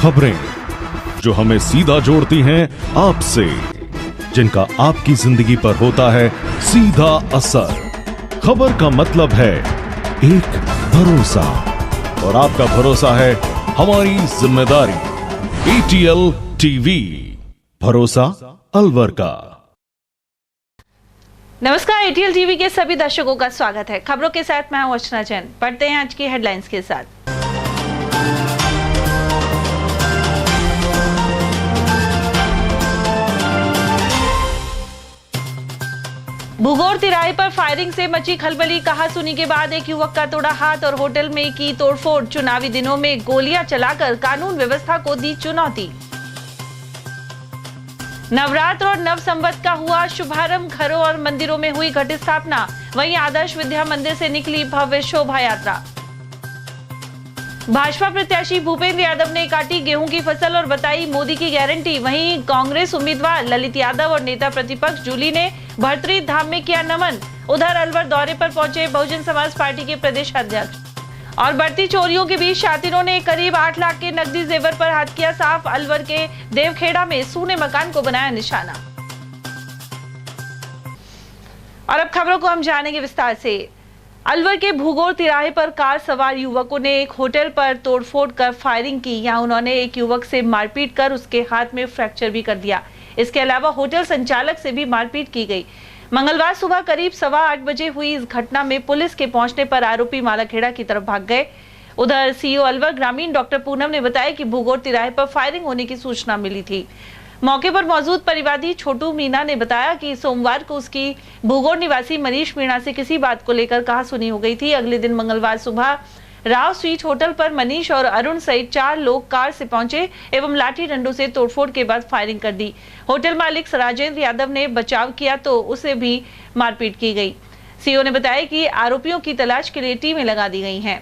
खबरें जो हमें सीधा जोड़ती हैं आपसे, जिनका आपकी जिंदगी पर होता है सीधा असर। खबर का मतलब है एक भरोसा, और आपका भरोसा है हमारी जिम्मेदारी। ATL टीवी, भरोसा अलवर का। नमस्कार, ATL टीवी के सभी दर्शकों का स्वागत है। खबरों के साथ मैं हूं अर्चना जैन। पढ़ते हैं आज की हेडलाइंस के साथ। भूगोर तिराहे पर फायरिंग से मची खलबली। कहासुनी के बाद एक युवक का तोड़ा हाथ और होटल में की तोड़फोड़। चुनावी दिनों में गोलियां चलाकर कानून व्यवस्था को दी चुनौती। नवरात्र और नव संवत का हुआ शुभारंभ। घरों और मंदिरों में हुई घट स्थापना। वहीं आदर्श विद्या मंदिर से निकली भव्य शोभा यात्रा। भाजपा प्रत्याशी भूपेंद्र यादव ने काटी गेहूं की फसल और बताई मोदी की गारंटी। वहीं कांग्रेस उम्मीदवार ललित यादव और नेता प्रतिपक्ष जूली ने भर्तरी धाम में किया नमन। उधर अलवर दौरे पर पहुंचे बहुजन समाज पार्टी के प्रदेश अध्यक्ष। और बढ़ती चोरियों के बीच शातिरों ने करीब 8 लाख के नकदी जेवर पर हाथ किया साफ। अलवर के देवखेड़ा में सूने मकान को बनाया निशाना। और अब खबरों को हम जानेंगे विस्तार से। अलवर के भूगोर तिराहे पर कार सवार युवकों ने एक होटल पर तोड़फोड़ कर फायरिंग की। यहां उन्होंने एक युवक से मारपीट कर उसके हाथ में फ्रैक्चर भी कर दिया। इसके अलावा होटल संचालक से भी मारपीट की गई। मंगलवार सुबह करीब 8:15 बजे हुई इस घटना में पुलिस के पहुंचने पर आरोपी मालाखेड़ा की तरफ भाग गए। उधर सीओ अलवर ग्रामीण डॉक्टर पूनम ने बताया कि भूगोर तिराहे पर फायरिंग होने की सूचना मिली थी। मौके पर मौजूद परिवादी छोटू मीणा ने बताया कि सोमवार को उसकी भूगोर निवासी मनीष मीणा से किसी बात को लेकर कहासुनी हो गई थी। अगले दिन मंगलवार सुबह राव स्वीट होटल पर मनीष और अरुण सहित 4 लोग कार से पहुंचे एवं लाठी डंडों से तोड़फोड़ के बाद फायरिंग कर दी। होटल मालिक राजेंद्र यादव ने बचाव किया तो उसे भी मारपीट की गई। सीओ ने बताया कि आरोपियों की तलाश के लिए टीमें लगा दी गई हैं।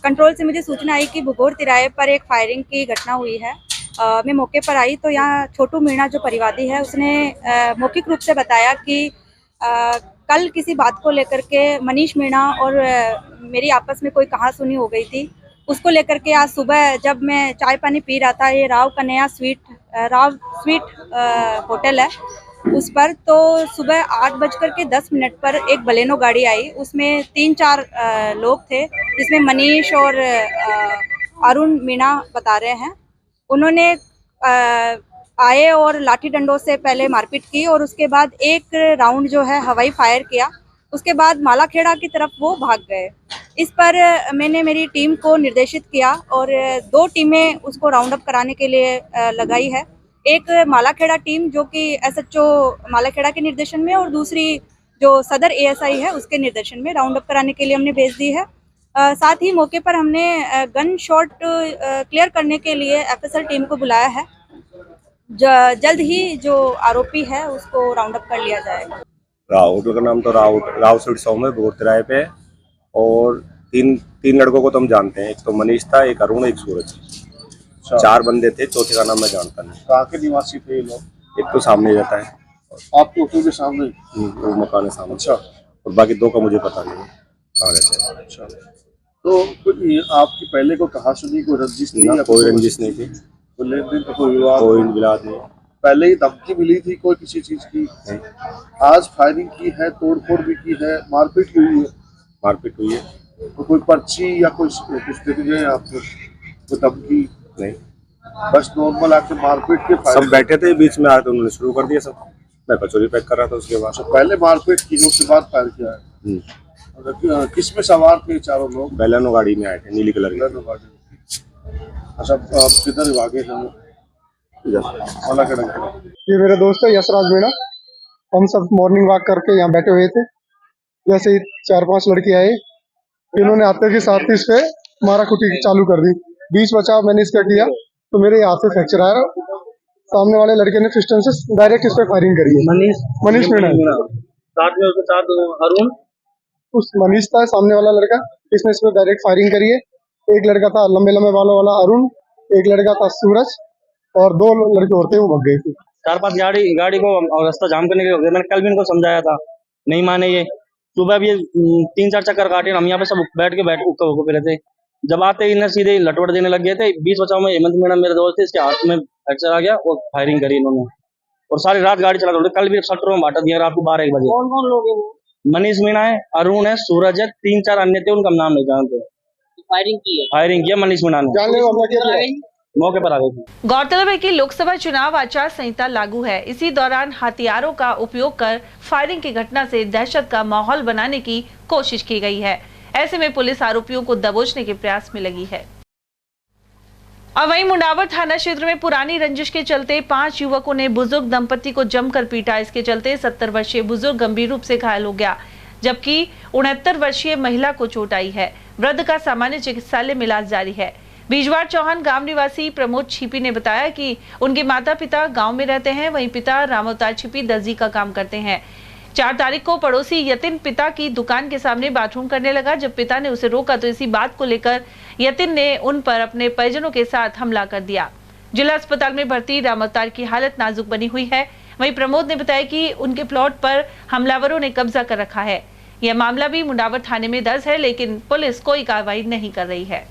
कंट्रोल से मुझे सूचना आई कि भूगोर तिराहे पर एक फायरिंग की घटना हुई है। मैं मौके पर आई तो यहाँ छोटू मीणा जो परिवादी है उसने मौखिक रूप से बताया कि कल किसी बात को लेकर के मनीष मीणा और मेरी आपस में कोई कहासुनी हो गई थी। उसको लेकर के आज सुबह जब मैं चाय पानी पी रहा था, ये राव स्वीट होटल है उस पर, तो सुबह 8:10 पर एक बलेनो गाड़ी आई। उसमें 3-4 लोग थे, जिसमें मनीष और अरुण मीणा बता रहे हैं। उन्होंने आए और लाठी डंडों से पहले मारपीट की और उसके बाद एक राउंड जो है हवाई फायर किया। उसके बाद मालाखेड़ा की तरफ वो भाग गए। इस पर मैंने मेरी टीम को निर्देशित किया और 2 टीमें उसको राउंड अप कराने के लिए लगाई है। एक मालाखेड़ा टीम जो कि SHO मालाखेड़ा के निर्देशन में और दूसरी जो सदर ASI है उसके निर्देशन में राउंड अप कराने के लिए हमने भेज दी है। साथ ही मौके पर हमने गन शॉट क्लियर करने के लिए FSL टीम को बुलाया है। जल्द ही जो आरोपी है उसको राउंड अप कर लिया जाएगा। होटल का नाम तो राव स्वीट होम है भूगोर तिराहे पे। और तीन लड़कों को तो हम जानते हैं। एक तो मनीष था, एक अरुण, एक सूरज। 4 बंदे थे, चौथे का नाम मैं जानता नहीं। कहाँ के निवासी थे ये लोग? एक तो सामने रहता है, आपके होटल के सामने? वो मकान है सामने। अच्छा। और बाकी 2 का मुझे पता नहीं है कहाँ रहते हैं। अच्छा, तो आपकी पहले को कहासुनी, कोई रंजिश नहीं? कोई रंजिश नहीं थी, कोई लेन देन, कोई विवाद? कोई विवाद नहीं। पहले ही धमकी मिली थी कोई किसी चीज की? नहीं। आज फायरिंग की है, तोड़फोड़ भी की है, मारपीट हुई है? मारपीट हुई है। तो कोई पर्ची या कुछ देख गए आपको? कोई धमकी नहीं, बस नॉर्मल आके मारपीट के सब बैठे थे, बीच में आके उन्होंने शुरू कर दिया सब। मैं कचौरी पैक कर रहा था उसके बाद। पहले मारपीट की, उसके बाद फायर किया है। किस में सवार थे 4 लोग? बेलानो गाड़ी में आए थे, नीली कलर की। अच्छा, आप किधर भागे थे? ये मेरे दोस्त है यशराज मीणा। हम सब मॉर्निंग वॉक करके यहाँ बैठे हुए थे। जैसे ही 4-5 लड़के आए, इन्होंने आते के साथ इस पे मारा कुटी चालू कर दी। 20 बचा, मैंने इसका किया तो मेरे हाथ से फ्रैक्चर आया। सामने वाले लड़के ने पिस्टन से डायरेक्ट इस पे फायरिंग करी है। मनीष मीणा साथ में, उसके साथ अरुण, उस मनीष था सामने वाला लड़का, इसने इस पे डायरेक्ट फायरिंग करी है। एक लड़का था लंबे बालों वाला अरुण, एक लड़का था सूरज और 2 लड़के और थे, वो भाग गए थे। 4-5 गाड़ी को रास्ता जाम करने के लिए। मैंने कल भी इनको समझाया था, नहीं माने ये। सुबह भी 3-4 चक्कर काटे। हम यहाँ पे सब बैठ के फिरे थे। जब आते ही इन्हें सीधे लटवट देने लग गए थे। 20 बचाव में हेमंत मीणा मेरे दोस्त थे, इसके हाथ में फ्रैक्चर आ गया और फायरिंग करी इन्होंने और सारी रात गाड़ी चला रहे। कल भी शटरों में बांटा दिया रात को 12-1 बजे। कौन कौन लोग हैं वो? मनीष मीणा है, अरुण है, सूरज है, 3-4 अन्य थे, उनका नाम नहीं जानते। फायरिंग की है? फायरिंग किया मनीष मीणा ने, जानलेवा हमला किया था। मौके पर आ गए थे। गौरतलब है कि लोकसभा चुनाव आचार संहिता लागू है। इसी दौरान हथियारों का उपयोग कर फायरिंग की घटना से दहशत का माहौल बनाने की कोशिश की गई है। ऐसे में पुलिस आरोपियों को दबोचने के प्रयास में लगी है। और वहीं मुंडावर थाना क्षेत्र में पुरानी रंजिश के चलते 5 युवकों ने बुजुर्ग दंपति को जमकर पीटा। इसके चलते 70 वर्षीय बुजुर्ग गंभीर रूप से घायल हो गया, जबकि 69 वर्षीय महिला को चोट आई है। वृद्ध का सामान्य चिकित्सालय में इलाज जारी है। बीजवाड़ चौहान गांव निवासी प्रमोद छिपी ने बताया कि उनके माता पिता गांव में रहते हैं। वहीं पिता रामअवतार छिपी दर्जी का काम करते हैं। 4 तारीख को पड़ोसी यतिन पिता की दुकान के सामने बाथरूम करने लगा। जब पिता ने उसे रोका तो इसी बात को लेकर यतिन ने उन पर अपने परिजनों के साथ हमला कर दिया। जिला अस्पताल में भर्ती रामअवतार की हालत नाजुक बनी हुई है। वहीं प्रमोद ने बताया कि उनके प्लॉट पर हमलावरों ने कब्जा कर रखा है। यह मामला भी मुंडावर थाने में दर्ज है, लेकिन पुलिस कोई कार्रवाई नहीं कर रही है।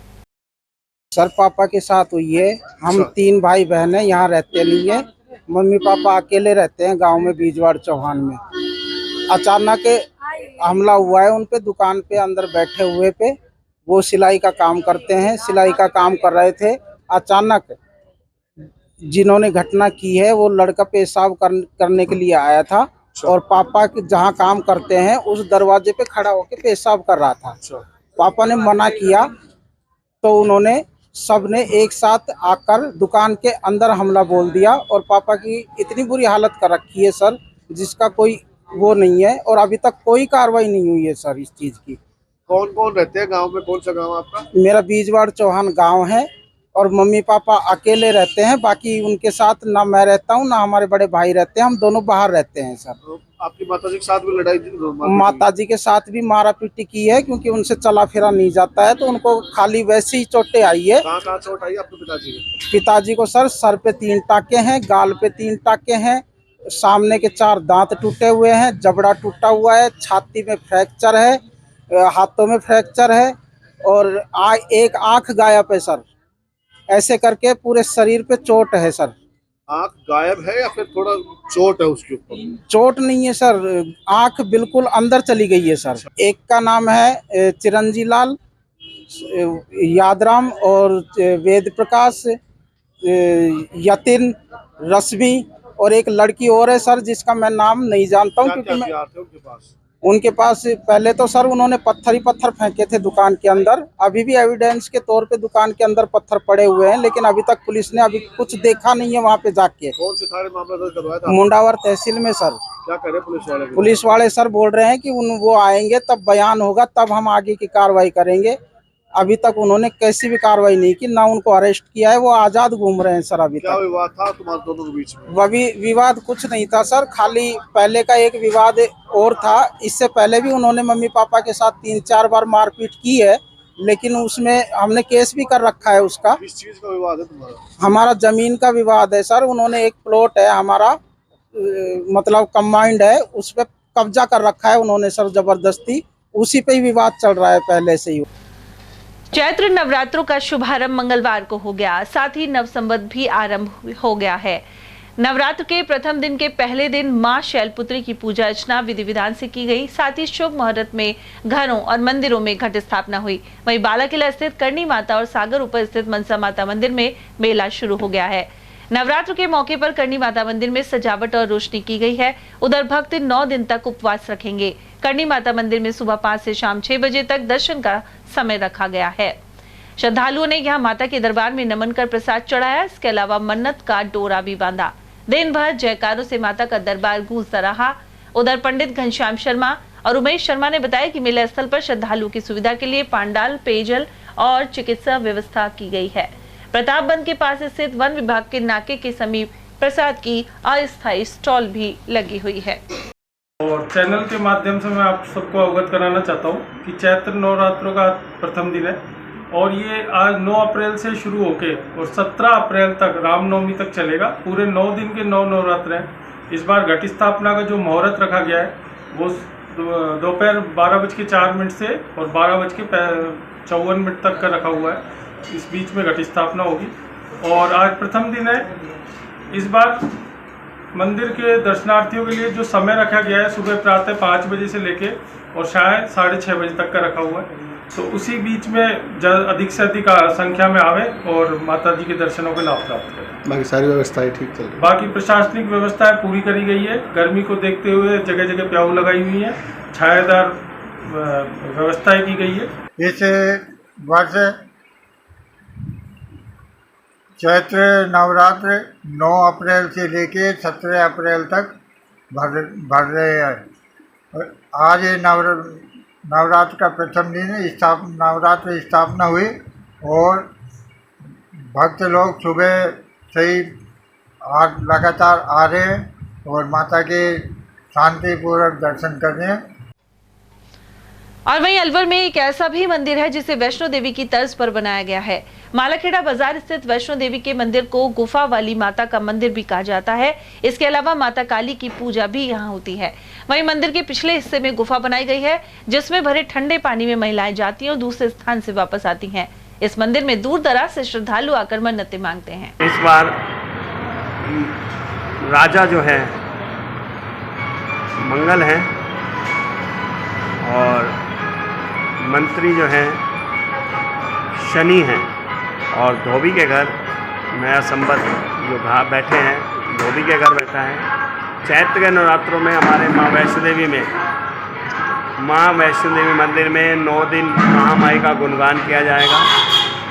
सर पापा के साथ हुई है। हम 3 भाई बहन हैं, यहाँ रहते नहीं है। मम्मी पापा अकेले रहते हैं गांव में बीजवाड़ चौहान में। अचानक हमला हुआ है उन पे, दुकान पे अंदर बैठे हुए पे। वो सिलाई का काम करते हैं, सिलाई का काम कर रहे थे। अचानक जिन्होंने घटना की है वो लड़का पेशाब करने के लिए आया था और पापा जहाँ काम करते हैं उस दरवाजे पे खड़ा होकर पेशाब कर रहा था। पापा ने मना किया तो उन्होंने सबने एक साथ आकर दुकान के अंदर हमला बोल दिया और पापा की इतनी बुरी हालत कर रखी है सर, जिसका कोई वो नहीं है और अभी तक कोई कार्रवाई नहीं हुई है सर इस चीज की। कौन कौन रहते हैं गांव में? कौन सा गांव आपका? मेरा बीजवाड़ चौहान गांव है और मम्मी पापा अकेले रहते हैं। बाकी उनके साथ ना मैं रहता हूं ना हमारे बड़े भाई रहते हैं, हम दोनों बाहर रहते हैं सर। तो आपकी माताजी के साथ भी लड़ाई? माताजी के साथ भी मारा पीटी की है क्योंकि उनसे चला फिरा नहीं जाता है, तो उनको खाली वैसी ही चोटें आई है। कहाँ चोट आई आपके पिताजी को? पिताजी को सर सर पे 3 टाके हैं, गाल पे 3 टाके हैं, सामने के 4 दांत टूटे हुए हैं, जबड़ा टूटा हुआ है, छाती में फ्रैक्चर है, हाथों में फ्रैक्चर है और एक आंख गायब है सर। ऐसे करके पूरे शरीर पे चोट है सर। आंख गायब है या फिर थोड़ा चोट है उसके ऊपर? चोट नहीं है सर, आंख बिल्कुल अंदर चली गई है सर। एक का नाम है चिरंजी लाल यादराम और वेद प्रकाश, यतिन, रश्मि और एक लड़की और है सर जिसका मैं नाम नहीं जानता हूँ क्योंकि मैं उनके पास पहले तो सर उन्होंने पत्थर ही पत्थर फेंके थे दुकान के अंदर। अभी भी एविडेंस के तौर पे दुकान के अंदर पत्थर पड़े हुए हैं, लेकिन अभी तक पुलिस ने अभी कुछ देखा नहीं है वहाँ पे जाके। कौन से थाने मामला दर्ज करवाया था? मुंडावर तहसील में सर। क्या करे पुलिस वाले? पुलिस वाले सर बोल रहे हैं कि वो आएंगे तब बयान होगा, तब हम आगे की कार्रवाई करेंगे। अभी तक उन्होंने कैसी भी कार्रवाई नहीं की, ना उनको अरेस्ट किया है, वो आजाद घूम रहे हैं सर अभी क्या तक। विवाद था तुम्हारे दोनों के बीच में? वही विवाद कुछ नहीं था सर, खाली पहले का एक विवाद और था। इससे पहले भी उन्होंने मम्मी पापा के साथ 3-4 बार मारपीट की है, लेकिन उसमें हमने केस भी कर रखा है उसका। किस चीज का विवाद है तुम्हारा? हमारा जमीन का विवाद है सर। उन्होंने एक प्लॉट है हमारा, मतलब कंबाइंड है, उस पर कब्जा कर रखा है उन्होंने सर जबरदस्ती। उसी पे ही विवाद चल रहा है पहले से ही। चैत्र नवरात्रों का शुभारंभ मंगलवार को हो गया, साथ ही नवसंवत भी आरंभ हो गया है। नवरात्र के प्रथम दिन के पहले दिन मां शैलपुत्री की पूजा अर्चना विधि विधान से की गई। साथ ही शुभ मुहूर्त में घरों और मंदिरों में घट स्थापना हुई। वहीं बालाकिला स्थित करणी माता और सागर ऊपर स्थित मनसा माता मंदिर में मेला शुरू हो गया है। नवरात्र के मौके पर करणी माता मंदिर में सजावट और रोशनी की गई है। उधर भक्त 9 दिन तक उपवास रखेंगे। करणी माता मंदिर में सुबह 5 से शाम 6 बजे तक दर्शन का समय रखा गया है। श्रद्धालुओं ने यहां माता के दरबार में नमन कर प्रसाद चढ़ाया। इसके अलावा मन्नत का डोरा भी बांधा। दिन भर जयकारों से माता का दरबार गूंजता रहा। उधर पंडित घनश्याम शर्मा और उमेश शर्मा ने बताया कि मेला स्थल पर श्रद्धालुओं की सुविधा के लिए पांडाल, पेयजल और चिकित्सा व्यवस्था की गई है। प्रतापबंद के पास स्थित वन विभाग के नाके के समीप प्रसाद की अस्थायी स्टॉल भी लगी हुई है। और चैनल के माध्यम से मैं आप सबको अवगत कराना चाहता हूँ कि चैत्र नवरात्रों का प्रथम दिन है और ये आज 9 अप्रैल से शुरू होके और 17 अप्रैल तक रामनवमी तक चलेगा। पूरे 9 दिन के 9 नवरात्र हैं। इस बार घट स्थापना का जो मुहूर्त रखा गया है वो दोपहर 12:04 से और 54 मिनट तक का रखा हुआ है। इस बीच में घट स्थापना होगी और आज प्रथम दिन है। इस बार मंदिर के दर्शनार्थियों के लिए जो समय रखा गया है सुबह प्रातः 5 बजे से लेके और शायद 6:30 बजे तक का रखा हुआ है, तो उसी बीच में अधिक से अधिक संख्या में आवे और माता जी के दर्शनों के लाभ प्राप्त करें। बाकी सारी व्यवस्थाएं ठीक चल रही बाकी प्रशासनिक व्यवस्थाएं पूरी करी गई है। गर्मी को देखते हुए जगह जगह प्याऊ लगाई हुई है, छायादार व्यवस्थाएं की गई है। इस वर्ष चैत्र नवरात्र 9 अप्रैल से लेके 17 अप्रैल तक भर रहे हैं। आज नवरात्र का प्रथम दिन नवरात्र स्थापना हुई और भक्त लोग सुबह से ही लगातार आ रहे हैं और माता के शांतिपूर्वक दर्शन कर रहे हैं। और वहीं अलवर में एक ऐसा भी मंदिर है जिसे वैष्णो देवी की तर्ज पर बनाया गया है। मालाखेड़ा बाजार स्थित वैष्णो देवी के मंदिर को गुफा वाली माता का मंदिर भी कहा जाता है। इसके अलावा माता काली की पूजा भी यहाँ होती है। वहीं मंदिर के पिछले हिस्से में गुफा बनाई गई है जिसमें भरे ठंडे पानी में महिलाएं जाती हैं और दूसरे स्थान से वापस आती हैं। इस मंदिर में दूर दराज से श्रद्धालु आकर मन्नतें मांगते हैं। इस बार राजा जो है मंगल है और मंत्री जो हैं शनि हैं और धोबी के घर नया संबत जो बैठे हैं, धोबी के घर बैठा है। चैत्र के नवरात्रों में हमारे माँ वैष्णो देवी मंदिर में 9 दिन महामाई का गुणगान किया जाएगा।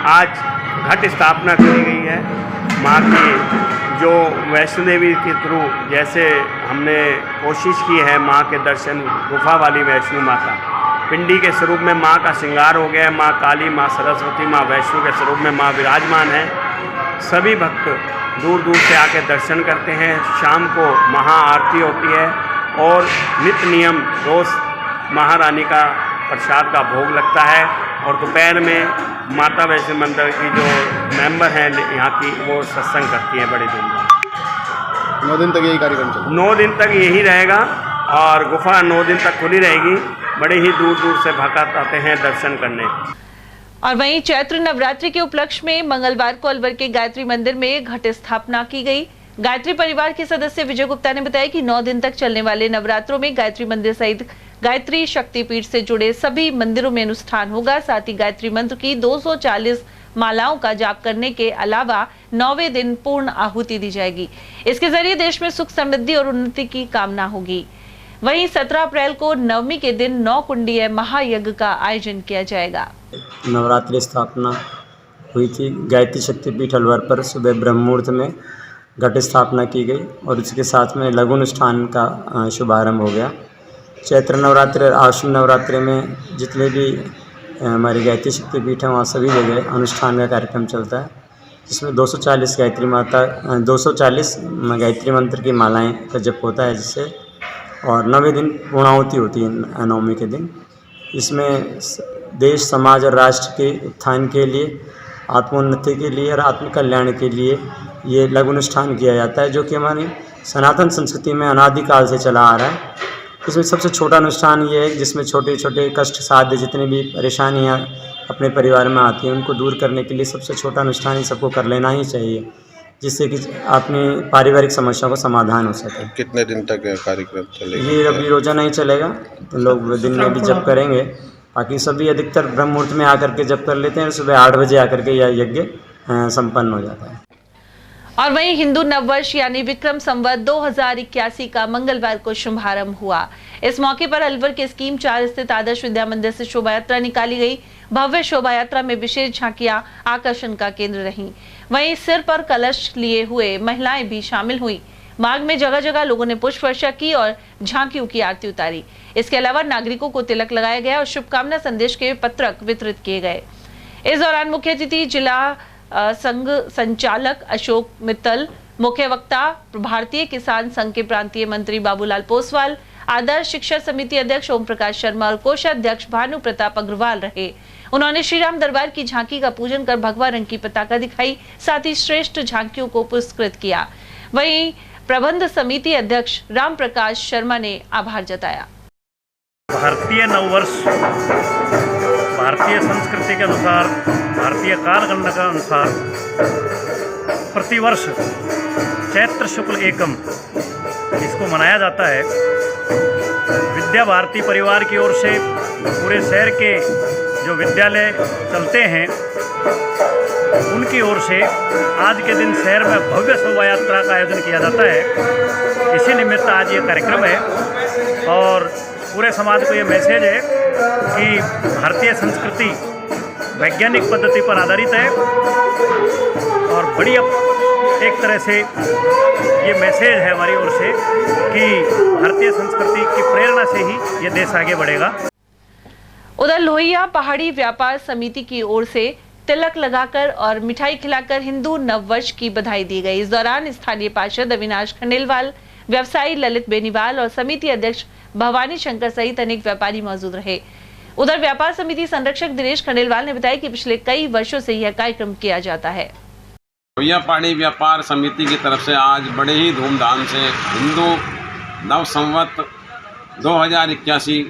आज घट स्थापना की गई है माँ की, जो वैष्णो देवी के थ्रू जैसे हमने कोशिश की है माँ के दर्शन, गुफा वाली वैष्णो माता पिंडी के स्वरूप में माँ का श्रृंगार हो गया है। माँ काली, माँ सरस्वती, माँ वैष्णो के स्वरूप में माँ विराजमान है। सभी भक्त दूर दूर से आके दर्शन करते हैं। शाम को महाआरती होती है और नित्य नियम रोज महारानी का प्रसाद का भोग लगता है और दोपहर में माता वैष्णो मंदिर की जो मेंबर हैं यहाँ की वो सत्संग करती हैं बड़ी धूमधाम। 9 दिन तक यही कार्यक्रम चलेगा। 9 दिन तक यही रहेगा और गुफा 9 दिन तक खुली रहेगी। बड़े ही दूर दूर से भक्त आते हैं दर्शन करने। और वहीं चैत्र नवरात्रि के उपलक्ष्य में मंगलवार को अलवर के गायत्री मंदिर में घट स्थापना की गई। गायत्री परिवार के सदस्य विजय गुप्ता ने बताया कि 9 दिन तक चलने वाले नवरात्रों में गायत्री मंदिर सहित गायत्री शक्तिपीठ से जुड़े सभी मंदिरों में अनुष्ठान होगा। साथ ही गायत्री मंत्र की 240 मालाओं का जाप करने के अलावा 9वें दिन पूर्ण आहुति दी जाएगी। इसके जरिए देश में सुख समृद्धि और उन्नति की कामना होगी। वहीं 17 अप्रैल को नवमी के दिन 9 कुंडीय महायज्ञ का आयोजन किया जाएगा। नवरात्रि स्थापना हुई थी गायत्री शक्तिपीठ अलवर पर। सुबह ब्रह्म मुहूर्त में घट स्थापना की गई और इसके साथ में लघु अनुष्ठान का शुभारंभ हो गया। चैत्र नवरात्रि, आश्विन नवरात्रि में जितने भी हमारी गायत्री शक्तिपीठ हैं वहाँ सभी जगह अनुष्ठान का कार्यक्रम चलता है, जिसमें 240 गायत्री मंत्र की मालाएं का जप होता है जिससे, और 9वें दिन पूर्णाहुति होती है नवमी के दिन। इसमें देश, समाज और राष्ट्र के उत्थान के लिए, आत्मोन्नति के लिए और आत्म कल्याण के लिए ये लघु अनुष्ठान किया जाता है, जो कि हमारी सनातन संस्कृति में अनादिकाल से चला आ रहा है। इसमें सबसे छोटा अनुष्ठान ये है जिसमें छोटे छोटे कष्ट साध्य जितनी भी परेशानियाँ अपने परिवार में आती हैं उनको दूर करने के लिए सबसे छोटा अनुष्ठान ही सबको कर लेना ही चाहिए, जिससे कि अपनी पारिवारिक समस्या को समाधान हो सके। कितने दिन तक कार्यक्रम चलेगा? ये अभी रोजाना ही चलेगा, तो लोग दिन में भी जप करेंगे। बाकी सभी अधिकतर ब्रह्म मुहूर्त में आकर के जप कर लेते हैं, सुबह 8 बजे आकर के यह यज्ञ संपन्न हो जाता है। और वहीं हिंदू नववर्ष यानी विक्रम संवत 2081 का मंगलवार को शुभारंभ हुआ। इस मौके पर अलवर के स्कीम 4 स्थित आदर्श विद्या मंदिर से शोभा यात्रा निकाली गई। भव्य शोभा यात्रा में विशेष झांकियां आकर्षण का केंद्र रहीं। वहीं सिर पर कलश लिए हुए महिलाएं भी शामिल हुई। मार्ग में जगह जगह लोगों ने पुष्प वर्षा की और झांकियों की आरती उतारी। इसके अलावा नागरिकों को तिलक लगाया गया और शुभकामना संदेश के पत्रक वितरित किए गए। इस दौरान मुख्य अतिथि जिला संघ संचालक अशोक मित्तल, मुख्य वक्ता भारतीय किसान संघ के प्रांतीय मंत्री बाबूलाल पोसवाल, आदर्श शिक्षा समिति अध्यक्ष ओम प्रकाश शर्मा और कोषाध्यक्ष भानु प्रताप अग्रवाल रहे। उन्होंने श्री राम दरबार की झांकी का पूजन कर भगवा रंग की पताका दिखाई, साथ ही श्रेष्ठ झांकियों को पुरस्कृत किया। वहीं प्रबंध समिति अध्यक्ष राम प्रकाश शर्मा ने आभार जताया। भारतीय नववर्ष भारतीय संस्कृति के अनुसार, भारतीय कालगणना के अनुसार प्रतिवर्ष चैत्र शुक्ल एकम इसको मनाया जाता है। विद्या भारती परिवार की ओर से पूरे शहर के जो विद्यालय चलते हैं उनकी ओर से आज के दिन शहर में भव्य शोभा यात्रा का आयोजन किया जाता है। इसी निमित्त आज ये कार्यक्रम है और पूरे समाज को ये मैसेज है कि भारतीय संस्कृति वैज्ञानिक पद्धति पर आधारित है और बड़ी एक तरह से ये मैसेज है हमारी ओर से कि भारतीय संस्कृति की प्रेरणा से ही ये देश आगे बढ़ेगा। उधर लोहिया पहाड़ी व्यापार समिति की ओर से तिलक लगाकर और मिठाई खिलाकर हिंदू नववर्ष की बधाई दी गई। इस दौरान स्थानीय पार्षद अविनाश खंडेलवाल, व्यवसायी ललित बेनीवाल और समिति अध्यक्ष भवानी शंकर सहित अनेक व्यापारी मौजूद रहे। उधर व्यापार समिति संरक्षक दिनेश खंडेलवाल ने बताया कि पिछले कई वर्षों से यह कार्यक्रम किया जाता है। लोहिया पहाड़ी व्यापार समिति की तरफ से आज बड़े ही धूमधाम से हिंदू नव संवत 2081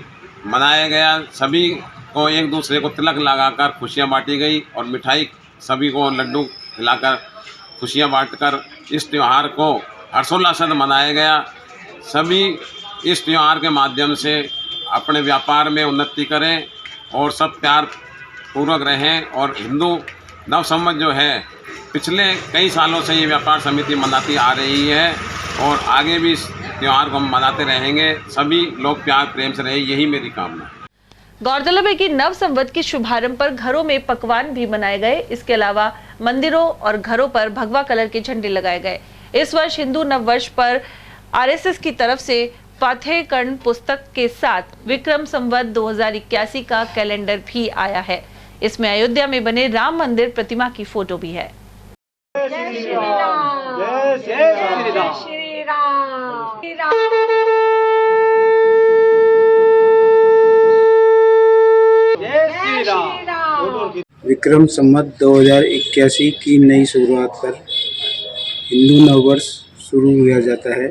मनाया गया। सभी को एक दूसरे को तिलक लगाकर खुशियां बांटी गई और मिठाई सभी को लड्डू खिलाकर खुशियां बांटकर इस त्यौहार को हर्षोल्लास से मनाया गया। सभी इस त्यौहार के माध्यम से अपने व्यापार में उन्नति करें और सब प्यार पूर्वक रहें और हिंदू नव संवत जो है पिछले कई सालों से ये व्यापार समिति मनाती आ रही है और आगे भी इस त्यौहार को हम मनाते रहेंगे। सभी लोग प्यार प्रेम से रहे, यही मेरी कामना है। गौरतलब है कि नव संवत के शुभारंभ पर घरों में पकवान भी बनाए गए। इसके अलावा मंदिरों और घरों पर भगवा कलर के झंडे लगाए गए। इस वर्ष हिंदू नववर्ष पर आरएसएस की तरफ से पाठ्यक्रम पुस्तक के साथ विक्रम संवत 2081 का कैलेंडर भी आया है। इसमें अयोध्या में बने राम मंदिर प्रतिमा की फोटो भी है। जय श्री राम, जय श्री राम, श्री राम। विक्रम संवत 2081 की नई शुरुआत पर हिंदू नववर्ष शुरू किया जाता है,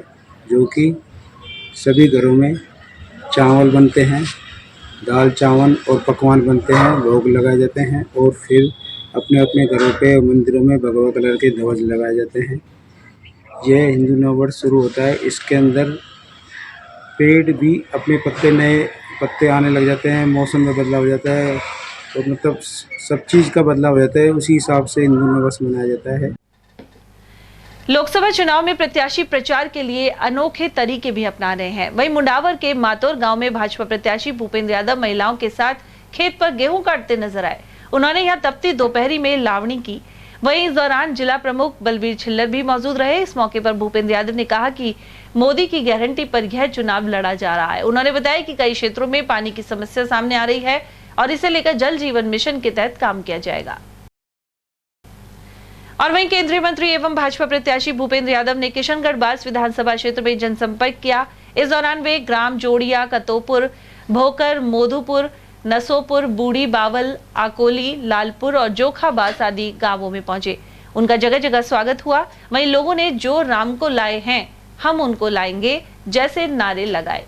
जो कि सभी घरों में चावल बनते हैं, दाल चावल और पकवान बनते हैं, भोग लगाए जाते हैं और फिर अपने अपने घरों पे मंदिरों में भगवा कलर के ध्वज लगाए जाते हैं। यह हिंदू नववर्ष शुरू होता है। इसके अंदर पेड़ भी अपने पत्ते नए पत्ते आने लग जाते हैं, मौसम में बदलाव हो जाता है और मतलब सब चीज़ का बदलाव हो जाता है। उसी हिसाब से हिंदू नववर्ष मनाया जाता है। लोकसभा चुनाव में प्रत्याशी प्रचार के लिए अनोखे तरीके भी अपना रहे हैं। वहीं मुंडावर के मातौर गांव में भाजपा प्रत्याशी भूपेंद्र यादव महिलाओं के साथ खेत पर गेहूं काटते नजर आए। उन्होंने यहां तपती दोपहरी में लावणी की। वहीं इस दौरान जिला प्रमुख बलबीर छिल्लर भी मौजूद रहे। इस मौके पर भूपेंद्र यादव ने कहा कि मोदी की गारंटी पर यह चुनाव लड़ा जा रहा है। उन्होंने बताया कि कई क्षेत्रों में पानी की समस्या सामने आ रही है और इसे लेकर जल जीवन मिशन के तहत काम किया जाएगा। और वहीं केंद्रीय मंत्री एवं भाजपा प्रत्याशी भूपेंद्र यादव ने किशनगढ़ बास विधानसभा क्षेत्र में जनसंपर्क किया। इस दौरान वे ग्राम जोड़िया, कतोपुर, भोकर, मोधुपुर, नसोपुर, बूढ़ी बावल, आकोली, लालपुर और जोखाबास आदि गांवों में पहुंचे। उनका जगह जगह स्वागत हुआ। वहीं लोगों ने जो राम को लाए हैं हम उनको लाएंगे जैसे नारे लगाए।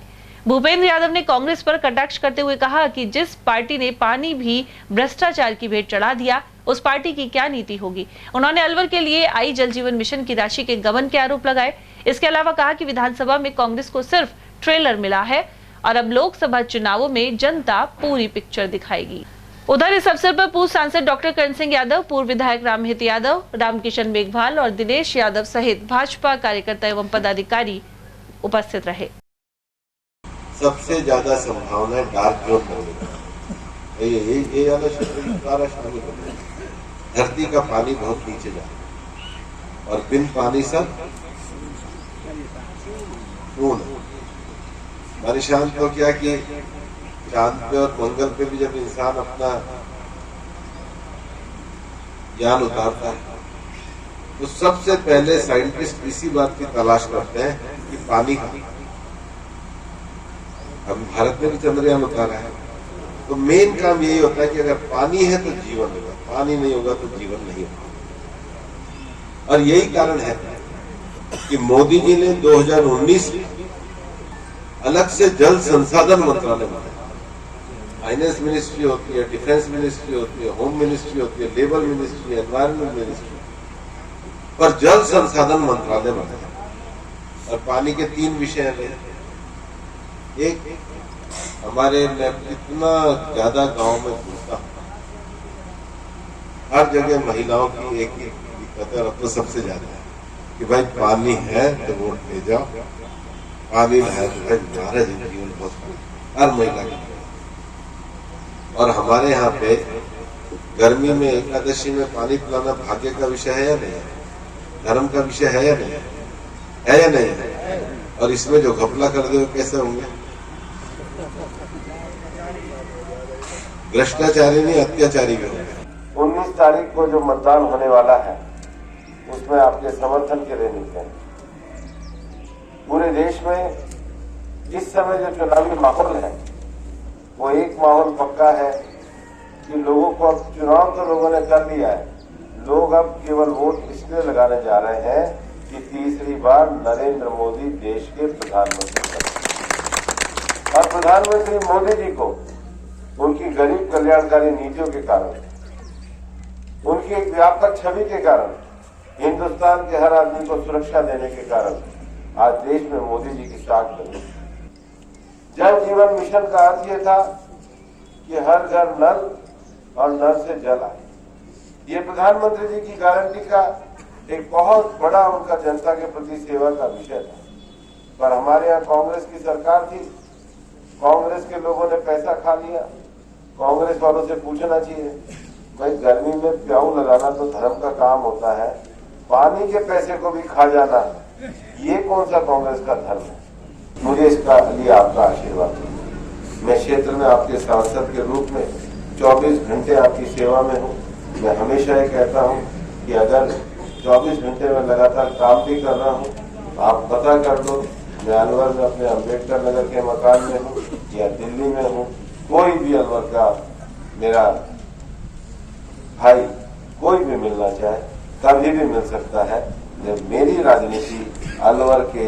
भूपेंद्र यादव ने कांग्रेस पर कटाक्ष करते हुए कहा कि जिस पार्टी ने पानी भी भ्रष्टाचार की भेंट चढ़ा दिया, उस पार्टी की क्या नीति होगी। उन्होंने अलवर के लिए आई जल जीवन मिशन की राशि के गबन के आरोप लगाए। इसके अलावा कहा कि विधानसभा में कांग्रेस को सिर्फ ट्रेलर मिला है और अब लोकसभा चुनावों में जनता पूरी पिक्चर दिखाएगी। उधर इस अवसर पर पूर्व सांसद डॉक्टर करण सिंह यादव, पूर्व विधायक रामहित यादव, रामकिशन मेघवाल और दिनेश यादव सहित भाजपा कार्यकर्ता एवं पदाधिकारी उपस्थित रहे। सबसे ज्यादा संभावना है डार्क जोन बनने की। ये वाला क्षेत्र धरती का पानी बहुत नीचे जा रहा है और बिन पानी सब खून है। परेशान तो क्या कि चांद पे और मंगल पे भी जब इंसान अपना ज्ञान उतारता है तो सबसे पहले साइंटिस्ट इसी बात की तलाश करते हैं कि पानी कहाँ। अब भारत में भी चंद्रयान उतारा है तो मेन काम यही होता है कि अगर पानी है तो जीवन होगा, पानी नहीं होगा तो जीवन नहीं होगा। और यही कारण है कि मोदी जी ने 2019 में अलग से जल संसाधन मंत्रालय बनाया। फाइनेंस मिनिस्ट्री होती है, डिफेंस मिनिस्ट्री होती है, होम मिनिस्ट्री होती है, लेबर मिनिस्ट्री, एनवायरमेंट मिनिस्ट्री, पर जल संसाधन मंत्रालय बना है। और पानी के 3 विषय हैं। एक, हमारे मैं कितना ज्यादा गांव में घूमता हूं, हर जगह महिलाओं की एक दिक्कत है, अब तो सबसे ज्यादा है कि भाई पानी है तो वोट दे जाओ, पानी है तो भाई तुम्हारा जीवन बहुत हर महिला की। और हमारे यहाँ पे गर्मी में एकादशी में पानी पिलाना भाग्य का विषय है या नहीं है, धर्म का विषय है या नहीं है या नहीं है? और इसमें जो घपला कर दे कैसे होंगे? भ्रष्टाचारी नहीं, अत्याचारी भी होंगे। 19 तारीख को जो मतदान होने वाला है उसमें आपके समर्थन के लिए निकले। पूरे देश में इस समय जो चुनावी माहौल है वो एक माहौल पक्का है कि लोगों को अब चुनाव तो लोगों ने कर लिया है, लोग अब केवल वोट इसलिए लगाने जा रहे हैं कि तीसरी बार नरेंद्र मोदी देश के प्रधानमंत्री बने। और प्रधानमंत्री मोदी जी को उनकी गरीब कल्याणकारी नीतियों के कारण, उनकी एक व्यापक छवि के कारण, हिंदुस्तान के हर आदमी को सुरक्षा देने के कारण आज देश में मोदी जी की साख बनी। जल जीवन मिशन का अर्थ ये था कि हर घर नल और नल से जल आए। ये प्रधानमंत्री जी की गारंटी का एक बहुत बड़ा उनका जनता के प्रति सेवा का विषय था। पर हमारे यहाँ कांग्रेस की सरकार थी, कांग्रेस के लोगों ने पैसा खा लिया। कांग्रेस वालों से पूछना चाहिए, भाई गर्मी में प्याऊ लगाना तो धर्म का काम होता है, पानी के पैसे को भी खा जाना ये कौन सा कांग्रेस का धर्म है? मुझे इसका लिए आपका आशीर्वाद है। मैं क्षेत्र में आपके सांसद के रूप में 24 घंटे आपकी सेवा में हूँ। मैं हमेशा ये कहता हूँ कि अगर 24 घंटे में लगातार काम भी कर रहा हूँ, आप पता कर लो मैं अलवर में अपने अम्बेडकर नगर के मकान में हूँ या दिल्ली में हूँ, कोई भी अलवर का मेरा भाई कोई भी मिलना चाहे कभी भी मिल सकता है। मेरी राजनीति अलवर के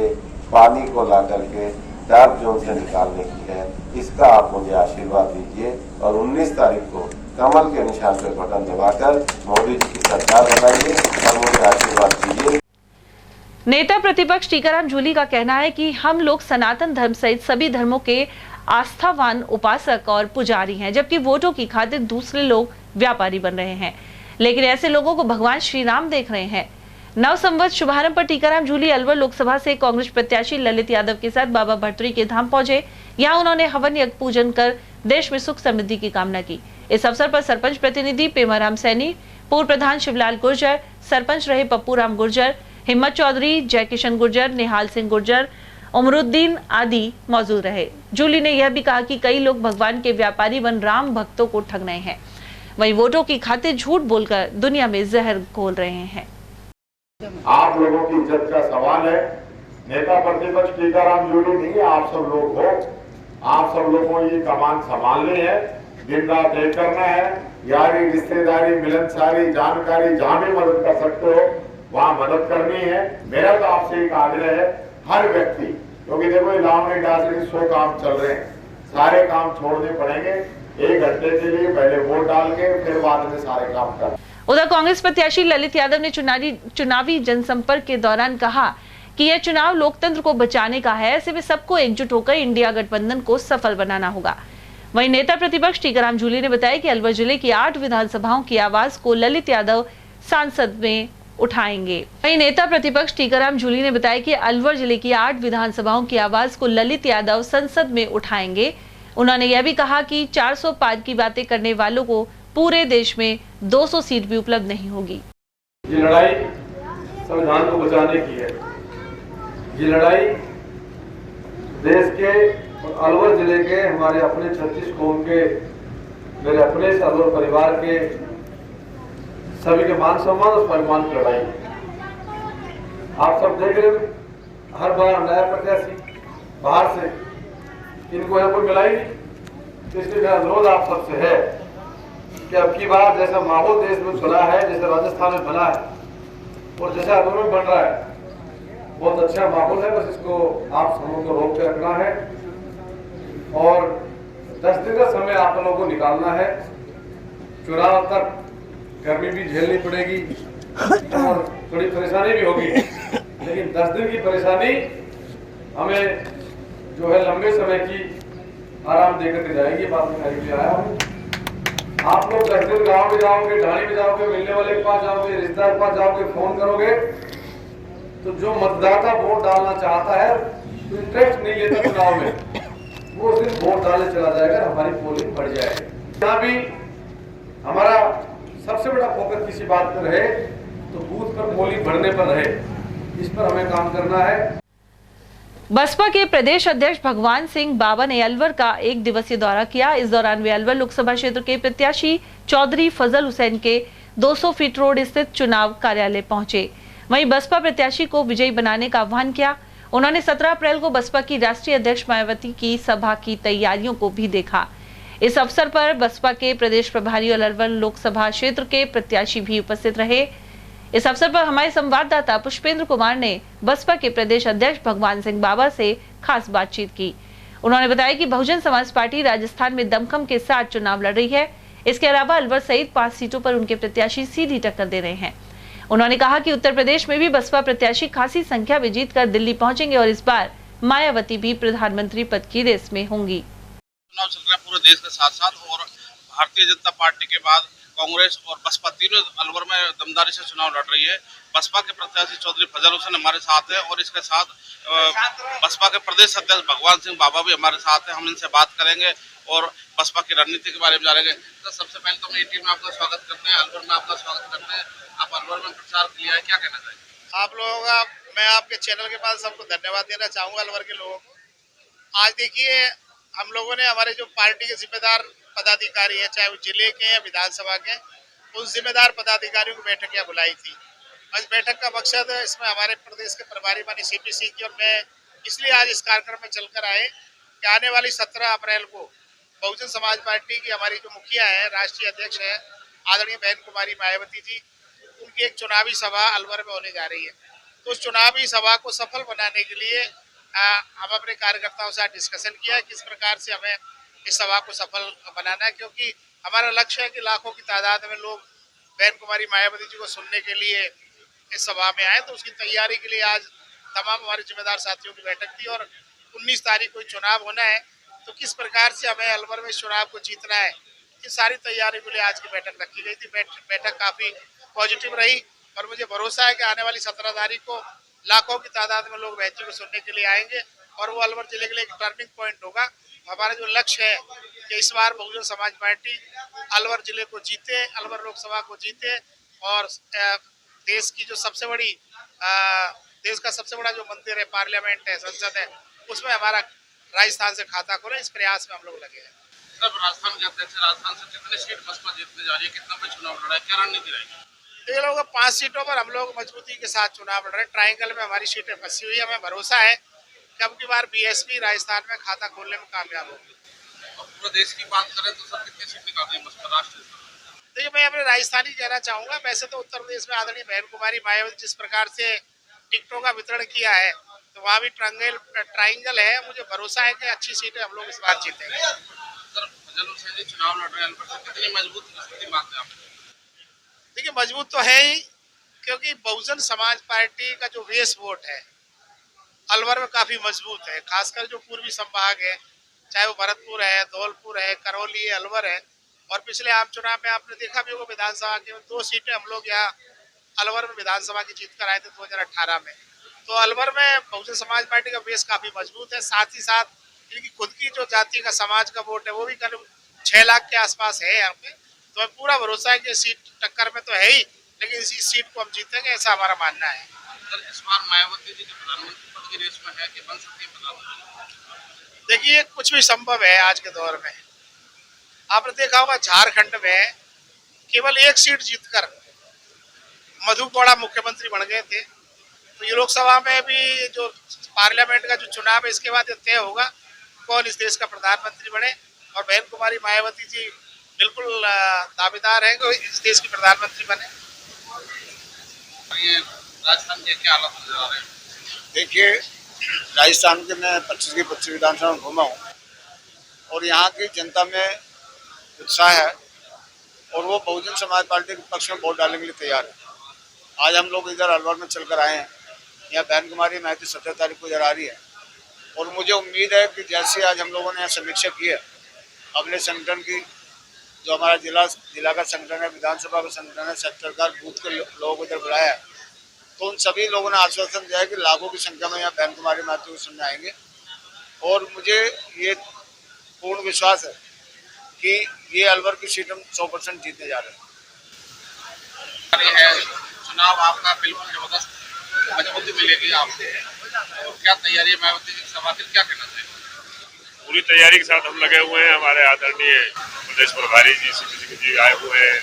पानी को ला करके डार्क जोन से निकालने की है, इसका आप मुझे आशीर्वाद दीजिए और 19 तारीख को कमल के निशान पर बटन दबाकर मोदी जी की सरकार बनाइए और मुझे आशीर्वाद दीजिए। नेता प्रतिपक्ष टीकाराम जूली का कहना है कि हम लोग सनातन धर्म सहित सभी धर्मों के आस्थावान उपासक और पुजारी हैं, जबकि वोटों की खातिर दूसरे लोग व्यापारी बन रहे हैं। लेकिन ऐसे लोगों को भगवान श्री राम देख रहे हैं। नव संवत शुभारंभ पर टीकाराम जूली अलवर लोकसभा से कांग्रेस प्रत्याशी ललित यादव के साथ बाबा भरतरी के धाम पहुंचे। यहां उन्होंने हवन यज्ञ पूजन कर देश में सुख समृद्धि की कामना की। इस अवसर पर सरपंच प्रतिनिधि पेमाराम सैनी, पूर्व प्रधान शिवलाल गुर्जर, सरपंच रहे पप्पू राम गुर्जर, हिम्मत चौधरी, जयकिशन गुर्जर, निहाल सिंह गुर्जर, उमरुद्दीन आदि मौजूद रहे। जूली ने यह भी कहा कि कई लोग भगवान के व्यापारी बन राम भक्तों को ठग रहे हैं, वहीं वोटों की खातिर झूठ बोलकर दुनिया में जहर घोल रहे हैं। आप लोगों की इज्जत का सवाल है। नेता प्रतिपक्ष टीकाराम जूली नहीं, आप सब लोग हो। आप सब लोगों को ये कमान संभालनी है, दिन रात एक करना है। यारी, रिश्तेदारी, मिलनसारी, जानकारी जहां भी मदद कर सकते हो वहां मदद करनी है। मेरा तो आपसे एक आग्रह है, हर व्यक्ति, क्योंकि देखो ये लावनी डांसरी 100 काम चल रहे हैं, सारे काम छोड़ने पड़ेंगे। 1 घंटे के लिए पहले वोट डाल के फिर बाद में सारे काम कर। उधर कांग्रेस प्रत्याशी ललित यादव ने चुनावी जनसंपर्क के दौरान कहा कि यह चुनाव लोकतंत्र को बचाने का है, ऐसे में सबको एकजुट होकर इंडिया गठबंधन को सफल बनाना होगा। वहीं नेता प्रतिपक्ष टीकाराम जूली ने बताया कि अलवर जिले की 8 विधानसभाओं की आवाज को ललित यादव सांसद में उठाएंगे। वहीं नेता प्रतिपक्ष टीकाराम जूली ने बताया कि अलवर जिले की 8 विधानसभाओं की आवाज को ललित यादव संसद में उठाएंगे। उन्होंने यह भी कहा कि 400 पार की बातें करने वालों को पूरे देश में 200 सीट भी उपलब्ध नहीं होगी। ये लड़ाई संविधान को बचाने की है। ये लड़ाई देश के और अलवर जिले के हमारे अपने 36 कौम के, मेरे अपने अलवर परिवार के सभी के मान सम्मान और सम्मान की लड़ाई। आप सब देख रहे हो, हर बार नया प्रत्याशी बाहर से, इनको यहाँ पर मिलाई नहीं। तो इसलिए मेरा अनुरोध आप सबसे है कि अब की बार जैसा माहौल देश में बना है, जैसे राजस्थान में बना है और जैसे अलवर में बन रहा है, बहुत अच्छा माहौल है। बस इसको आप सबों को रोक के रखना है और 10 दिन का समय आप लोगों को निकालना है। चुनाव तक गर्मी भी झेलनी पड़ेगी और थोड़ी परेशानी भी होगी, लेकिन 10 दिन की परेशानी हमें जो है लंबे समय की आराम देकर के जाएगी। बात में के लिए आया हूँ। आप लोग 10 दिन गाँव में जाओगे, ढाणी में जाओगे, मिलने वाले के पास जाओगे, रिश्तेदार के पास जाओगे, फोन करोगे, तो जो मतदाता वोट डालना चाहता है तो इंटरेस्ट नहीं लेता चुनाव में, वो उस दिन वोट डालने चला जाएगा, हमारी पोलिंग बढ़ जाएगी। यहाँ भी हमारा सबसे बड़ा फोकस किसी बात पर रहे तो बूथ पर पोलिंग बढ़ने पर रहे, इस पर हमें काम करना है। बसपा के प्रदेश अध्यक्ष भगवान सिंह बाबा ने अलवर का 1 दिवसीय दौरा किया। इस दौरान वे अलवर लोकसभा क्षेत्र के प्रत्याशी चौधरी फजल हुसैन के 200 फीट रोड स्थित चुनाव कार्यालय पहुंचे। वहीं बसपा प्रत्याशी को विजयी बनाने का आह्वान किया। उन्होंने 17 अप्रैल को बसपा की राष्ट्रीय अध्यक्ष मायावती की सभा की तैयारियों को भी देखा। इस अवसर पर बसपा के प्रदेश प्रभारी और अलवर लोकसभा क्षेत्र के प्रत्याशी भी उपस्थित रहे। इस अवसर पर हमारे संवाददाता पुष्पेंद्र कुमार ने बसपा के प्रदेश अध्यक्ष भगवान सिंह बाबा से खास बातचीत की। उन्होंने बताया कि बहुजन समाज पार्टी राजस्थान में दमखम के साथ चुनाव लड़ रही है। इसके अलावा अलवर सहित 5 सीटों पर उनके प्रत्याशी सीधी टक्कर दे रहे हैं। उन्होंने कहा कि उत्तर प्रदेश में भी बसपा प्रत्याशी खासी संख्या में जीतकर दिल्ली पहुंचेंगे और इस बार मायावती भी प्रधानमंत्री पद की रेस में होंगी। चुनाव चल रहा है पूरे देश के साथ साथ, और भारतीय जनता पार्टी के बाद कांग्रेस और बसपा तीनों अलवर में दमदारी से चुनाव लड़ रही है। बसपा के प्रत्याशी चौधरी फजल हुसैन हमारे साथ है और इसके साथ बसपा के प्रदेश अध्यक्ष भगवान सिंह बाबा भी हमारे साथ हैं। हम इनसे बात करेंगे और बसपा की रणनीति के बारे में जानेंगे। तो सबसे पहले तो हम टीम में आपका स्वागत करते हैं, अलवर में आपका स्वागत करते हैं। आप अलवर में प्रचार के लिए आए, क्या कहना चाहिए आप लोगों का? मैं आपके चैनल के पास सबको धन्यवाद देना चाहूँगा। अलवर के लोगों को आज देखिए, हम लोगों ने हमारे जो पार्टी के जिम्मेदार पदाधिकारी हैं, चाहे वो जिले के या विधानसभा के, उन जिम्मेदार पदाधिकारियों की बैठक यहाँ बुलाई थी। आज बैठक का मकसद इसमें हमारे प्रदेश के प्रभारी मानी सीपी सिंह की और मैं इसलिए आज इस कार्यक्रम में चलकर आए कि आने वाली 17 अप्रैल को बहुजन समाज पार्टी की हमारी जो मुखिया है, राष्ट्रीय अध्यक्ष है आदरणीय बहन कुमारी मायावती जी, उनकी एक चुनावी सभा अलवर में होने जा रही है। तो उस चुनावी सभा को सफल बनाने के लिए हम अपने कार्यकर्ताओं से डिस्कशन किया है किस प्रकार से हमें इस सभा को सफल बनाना है, क्योंकि हमारा लक्ष्य है कि लाखों की तादाद में लोग बहन कुमारी मायावती जी को सुनने के लिए इस सभा में आए। तो उसकी तैयारी के लिए आज तमाम हमारे जिम्मेदार साथियों की बैठक थी और 19 तारीख को चुनाव होना है, तो किस प्रकार से हमें अलवर में इस चुनाव को जीतना है, इस सारी तैयारी के लिए आज की बैठक रखी गई थी। बैठक काफ़ी पॉजिटिव रही और मुझे भरोसा है कि आने वाली 17 तारीख को लाखों की तादाद में लोग बहन जी को सुनने के लिए आएंगे और वो अलवर जिले के लिए एक टर्निंग पॉइंट होगा। हमारा जो लक्ष्य है कि इस बार बहुजन समाज पार्टी अलवर जिले को जीते, अलवर लोकसभा को जीते और देश की जो सबसे बड़ी देश का सबसे बड़ा जो मंदिर है, पार्लियामेंट है, संसद है, उसमें हमारा राजस्थान से खाता खोले, इस प्रयास में हम लोग लगे हैं। सर, राजस्थान के अध्यक्ष राजस्थान से कितने सीट बसपा जीतने जा रही है, कितना पे चुनाव लड़ा है, क्या रणनीति रहेगी? ये लोग 5 सीटों पर हम लोग मजबूती के साथ चुनाव लड़ रहे हैं। ट्रायंगल में हमारी सीटें फंसी हुई है। हमें भरोसा है कि अब की बार बीएसपी राजस्थान में खाता खोलने में कामयाब होगी। पूरे देश की बात करें तो सर कितनी सीट निकाल रही है बसपा राष्ट्रीय? देखिए, मैं अपने राजस्थानी कहना चाहूँगा। वैसे तो उत्तर प्रदेश में आदरणीय बहन कुमारी मायावती जिस प्रकार से टिकटों का वितरण किया है, तो वहाँ भी ट्रायंगल है। मुझे भरोसा है कि अच्छी सीटें हम लोग इस बार जीतेंगे। सर, फजल हुसैन जी चुनाव लड़ रहे हैं, कितनी मजबूत स्थिति मानते हैं आप? देखिए, मजबूत तो है ही, क्योंकि बहुजन समाज पार्टी का जो बेस वोट है अलवर में काफी मजबूत है। खासकर जो पूर्वी संभाग है, चाहे वो भरतपुर है, धौलपुर है, करौली है, अलवर है, और पिछले आम चुनाव में आपने देखा भी होगा विधानसभा की 2 सीटें हम लोग यहाँ अलवर में विधानसभा की जीत कर आए थे 2018 में। तो अलवर में बहुजन समाज पार्टी का बेस काफी मजबूत है। साथ ही साथ इनकी खुद की जो जाति का समाज का वोट है वो भी करीब 6 लाख के आसपास है यहाँ पे। तो पूरा भरोसा है कि सीट टक्कर में तो है ही, लेकिन इस सीट को हम जीतेंगे, ऐसा हमारा मानना है। सर, इस बार मायावती जी के प्रधानमंत्री पद की रेस में है कि बन सकती है प्रधानमंत्री? देखिए, कुछ भी संभव है आज के दौर में। आपने देखा होगा झारखंड में केवल 1 सीट जीतकर मधु कोड़ा मुख्यमंत्री बन गए थे। तो ये लोकसभा में भी जो पार्लियामेंट का जो चुनाव है, इसके बाद तय होगा कौन इस देश का प्रधानमंत्री बने, और बहन कुमारी मायावती जी बिल्कुल दावेदार है कि इस देश की प्रधानमंत्री बने। ये राजस्थान के क्या हालात नजर आ रहे हैं? देखिए, राजस्थान के मैं 25 की 25 विधानसभा में घूमा हूँ। और यहाँ की जनता में उत्साह है और वो बहुजन समाज पार्टी के पक्ष में वोट डालने के लिए तैयार है। आज हम लोग इधर अलवर में चलकर आए हैं। यहाँ बहन कुमारी महती 17 तारीख को इधर आ रही है और मुझे उम्मीद है कि जैसे आज हम लोगों ने यहाँ समीक्षा की है अपने संगठन की, जो हमारा जिला का संगठन है, विधानसभा का संगठन है, सेक्टर का बूथ के लोगों को इधर बुलाया है, तो उन सभी लोगों ने आश्वासन दिया है कि लाखों की संख्या में यहाँ बहन कुमारी महती को सुनने आएंगे और मुझे ये पूर्ण विश्वास है कि ये अलवर की सीट हम 100% जीतने जा रहे हैं। चुनाव आपका बिल्कुल जबरदस्त मजबूती मिलेगी आपको, और क्या तैयारी है मायावती जी सभा की, क्या कहना चाहिए? पूरी तैयारी के साथ हम लगे हुए हैं। हमारे आदरणीय प्रदेश प्रभारी जी सीपी जी आए हुए हैं,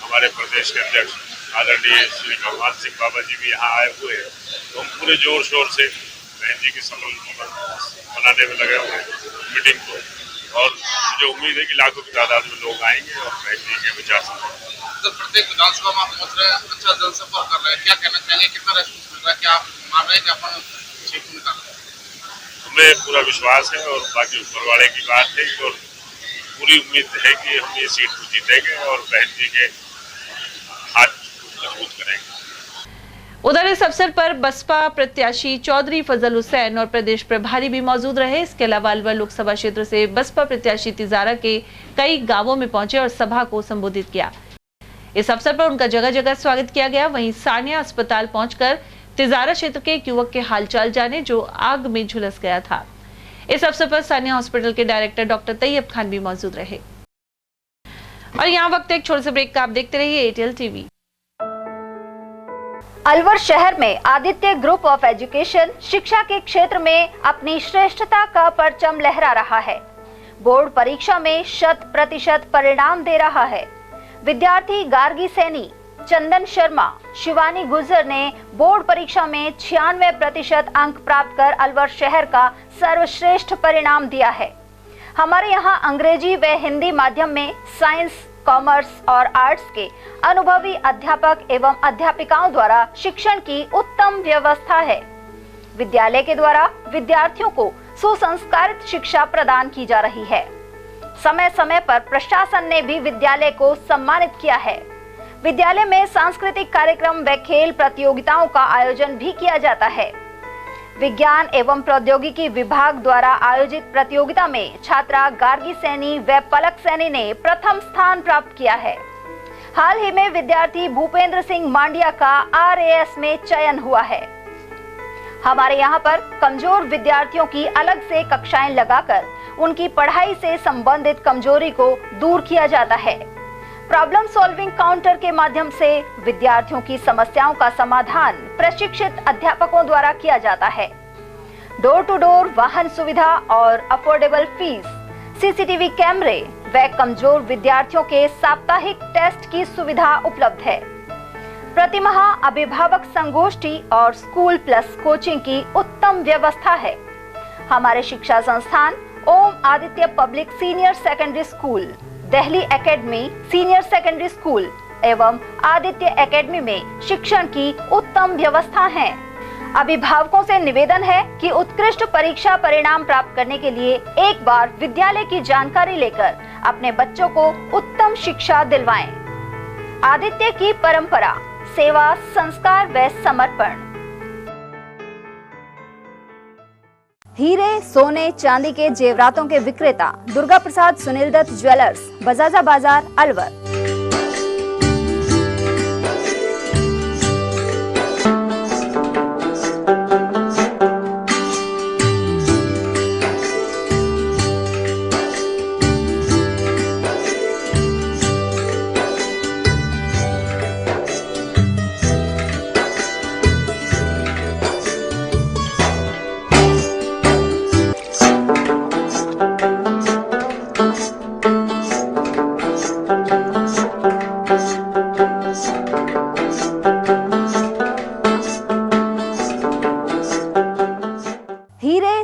हमारे प्रदेश के अध्यक्ष आदरणीय श्री भगवान सिंह बाबा जी भी यहाँ आए हुए हैं। तो हम पूरे जोर शोर से बहन जी की सफल बनाने में लगे हुए हैं मीटिंग को, और मुझे उम्मीद है कि लाखों की तादाद में लोग आएंगे और बहन जी के विचार तो प्रत्येक विधानसभा में आप पहुंच रहे हैं, अच्छा जनसंपर्क कर रहे हैं, क्या कहना चाहेंगे, कितना रेस्पॉन्स मिल रहा है, क्या आप मान रहे हैं कि अपन सीट निकाल रहे हैं? हमें पूरा विश्वास है और बाकी ऊपर वाले की बात है और पूरी उम्मीद है कि हम ये सीट को जीतेंगे और बहन जी के हाथ मजबूत करेंगे। उधर इस अवसर पर बसपा प्रत्याशी चौधरी फजल हुसैन और प्रदेश प्रभारी भी मौजूद रहे। इसके अलावा अलवर लोकसभा क्षेत्र से बसपा प्रत्याशी तिजारा के कई गांवों में पहुंचे और सभा को संबोधित किया। इस अवसर पर उनका जगह जगह स्वागत किया गया। वहीं सानिया अस्पताल पहुंचकर तिजारा क्षेत्र के एक युवक के हालचाल जाने जो आग में झुलस गया था। इस अवसर पर सानिया हॉस्पिटल के डायरेक्टर डॉक्टर तैयब खान भी मौजूद रहे। और यहाँ वक्त एक छोटे से ब्रेक का, आप देखते रहिए एटीएल टीवी। अलवर शहर में आदित्य ग्रुप ऑफ एजुकेशन शिक्षा के क्षेत्र में अपनी श्रेष्ठता का परचम लहरा रहा है। बोर्ड परीक्षा में 100% परिणाम दे रहा है। विद्यार्थी गार्गी सैनी, चंदन शर्मा, शिवानी गुर्जर ने बोर्ड परीक्षा में 96% अंक प्राप्त कर अलवर शहर का सर्वश्रेष्ठ परिणाम दिया है। हमारे यहाँ अंग्रेजी व हिंदी माध्यम में साइंस, कॉमर्स और आर्ट्स के अनुभवी अध्यापक एवं अध्यापिकाओं द्वारा शिक्षण की उत्तम व्यवस्था है। विद्यालय के द्वारा विद्यार्थियों को सुसंस्कारित शिक्षा प्रदान की जा रही है। समय समय पर प्रशासन ने भी विद्यालय को सम्मानित किया है। विद्यालय में सांस्कृतिक कार्यक्रम व खेल प्रतियोगिताओं का आयोजन भी किया जाता है। विज्ञान एवं प्रौद्योगिकी विभाग द्वारा आयोजित प्रतियोगिता में छात्रा गार्गी सैनी व पलक सैनी ने प्रथम स्थान प्राप्त किया है। हाल ही में विद्यार्थी भूपेंद्र सिंह मांडिया का RAS में चयन हुआ है। हमारे यहाँ पर कमजोर विद्यार्थियों की अलग से कक्षाएं लगाकर उनकी पढ़ाई से संबंधित कमजोरी को दूर किया जाता है। प्रॉब्लम सॉल्विंग काउंटर के माध्यम से विद्यार्थियों की समस्याओं का समाधान प्रशिक्षित अध्यापकों द्वारा किया जाता है। डोर टू डोर वाहन सुविधा और अफोर्डेबल फीस, CCTV कैमरे व कमजोर विद्यार्थियों के साप्ताहिक टेस्ट की सुविधा उपलब्ध है। प्रतिमाह अभिभावक संगोष्ठी और स्कूल प्लस कोचिंग की उत्तम व्यवस्था है। हमारे शिक्षा संस्थान Om Aditya public senior secondary school, Delhi academy senior secondary school एवं आदित्य एकेडमी में शिक्षण की उत्तम व्यवस्था है। अभिभावकों से निवेदन है कि उत्कृष्ट परीक्षा परिणाम प्राप्त करने के लिए एक बार विद्यालय की जानकारी लेकर अपने बच्चों को उत्तम शिक्षा दिलवाएं। आदित्य की परंपरा, सेवा, संस्कार व समर्पण। हीरे, सोने, चांदी के जेवरातों के विक्रेता दुर्गा प्रसाद सुनील दत्त ज्वेलर्स, बजाजा बाजार, अलवर।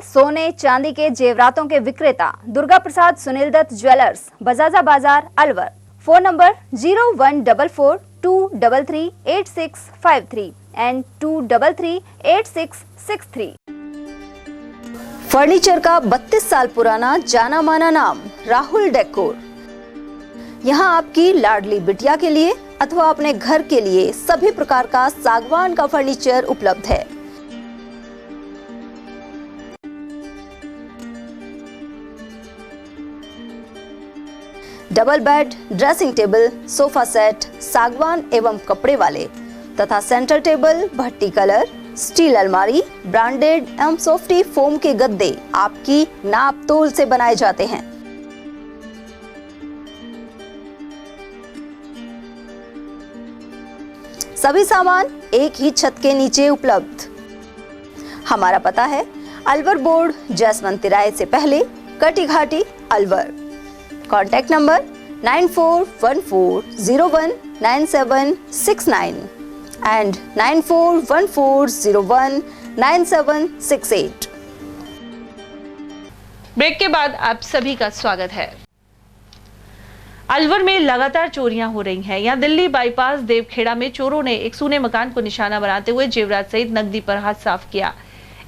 सोने चांदी के जेवरातों के विक्रेता दुर्गा प्रसाद सुनील दत्त ज्वेलर्स, बजाजा बाजार, Alwar. Phone number 0144233853 and 2338663। Furniture का 32 साल पुराना जाना माना नाम राहुल डेकोर। यहाँ आपकी लाडली बिटिया के लिए अथवा अपने घर के लिए सभी प्रकार का सागवान का फर्नीचर उपलब्ध है। Double bed, dressing table, sofa set सागवान एवं कपड़े वाले तथा सेंटर टेबल, भट्टी कलर, स्टील अलमारी, ब्रांडेड एवं सॉफ्टी फोम के गद्दे आपकी नाप तोल से बनाए जाते हैं। सभी सामान एक ही छत के नीचे उपलब्ध। हमारा पता है अलवर बोर्ड, जैसवंत तिराहे से पहले, Kati Ghati, Alwar. Contact number 9414019769 and 9414019768। Break के बाद आप सभी का स्वागत है। अलवर में लगातार चोरियां हो रही हैं। यहां दिल्ली बाईपास देवखेड़ा में चोरों ने एक सूने मकान को निशाना बनाते हुए जेवरात सहित नकदी पर हाथ साफ किया।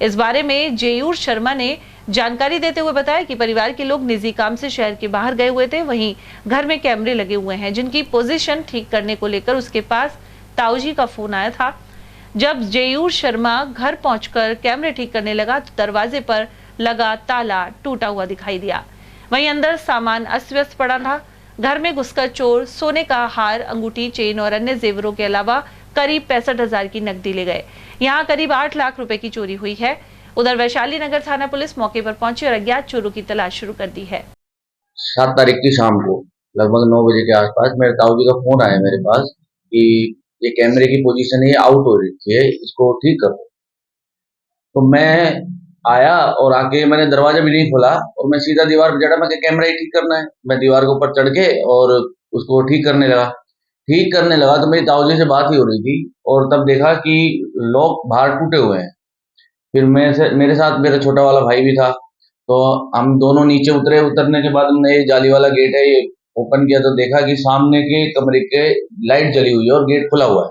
इस बारे में जेयूर शर्मा ने जानकारी देते हुए बताया कि परिवार के लोग निजी काम से शहर के बाहर गए हुए थे। वहीं घर में कैमरे लगे हुए हैं जिनकी पोजीशन ठीक करने को लेकर उसके पास ताऊजी का फोन आया था। जब जेयूर शर्मा घर पहुंचकर कैमरे ठीक करने लगा तो दरवाजे पर लगा ताला टूटा हुआ दिखाई दिया। वहीं अंदर सामान अस्त व्यस्त पड़ा था। घर में घुसकर चोर सोने का हार, अंगूठी, चेन और अन्य जेवरों के अलावा करीब 65,000 की नकदी ले गए। यहाँ करीब 8 लाख रुपए की चोरी हुई है। उधर वैशाली नगर थाना पुलिस मौके पर पहुंची और अज्ञात चोरों की तलाश शुरू कर दी है। 7 तारीख की शाम को लगभग 9 बजे के आसपास मेरे ताऊजी का फोन आया मेरे पास कि ये कैमरे की पोजीशन है, ये आउट हो रही है, इसको ठीक करो। तो मैं आया और आके मैंने दरवाजा भी नहीं खोला और मैं सीधा दीवार पर चढ़ा। मैं कैमरा ही ठीक करना है। मैं दीवार के ऊपर चढ़ के और उसको ठीक करने लगा तो मेरी ताऊजी से बात ही हो रही थी और तब देखा कि लॉक बाहर टूटे हुए हैं। फिर मेरे साथ मेरा छोटा वाला भाई भी था, तो हम दोनों नीचे उतरने के बाद हमने ये जाली वाला गेट है ये ओपन किया तो देखा कि सामने के कमरे के लाइट जली हुई है और गेट खुला हुआ है।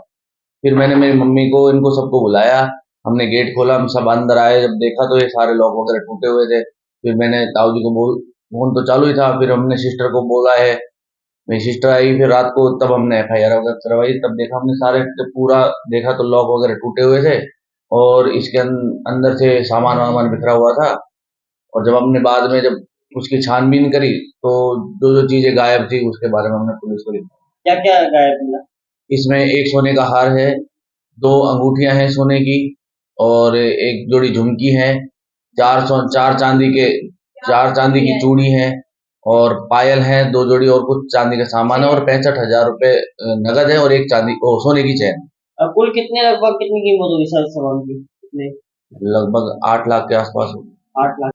फिर मैंने मेरी मम्मी को, इनको सबको बुलाया, हमने गेट खोला, हम सब अंदर आए। जब देखा तो ये सारे लॉक वगैरह टूटे हुए थे। फिर मैंने ताऊजी को फोन तो चालू ही था, फिर हमने सिस्टर को बोला है, मेरी सिस्टर आई। फिर रात को तब हमने FIR वगैरह करवाई। तब देखा हमने सारे पूरा देखा तो लॉक वगैरह टूटे हुए थे और इसके अंदर से सामान वामान बिखरा हुआ था। और जब हमने बाद में जब उसकी छानबीन करी तो जो चीजें गायब थी उसके बारे में हमने पुलिस को लिखा। क्या क्या गायब हुआ? इसमें एक सोने का हार है, 2 अंगूठियां हैं सोने की और एक जोड़ी झुमकी है, 4 चांदी की चूड़ी है और पायल है, 2 जोड़ी और कुछ चांदी का सामान है और 65,000 रुपए नगद है और एक सोने की चैन। कुल लगभग कितनी कीमत होगी सर सामान की? लगभग 8 लाख के आसपास। 8 लाख।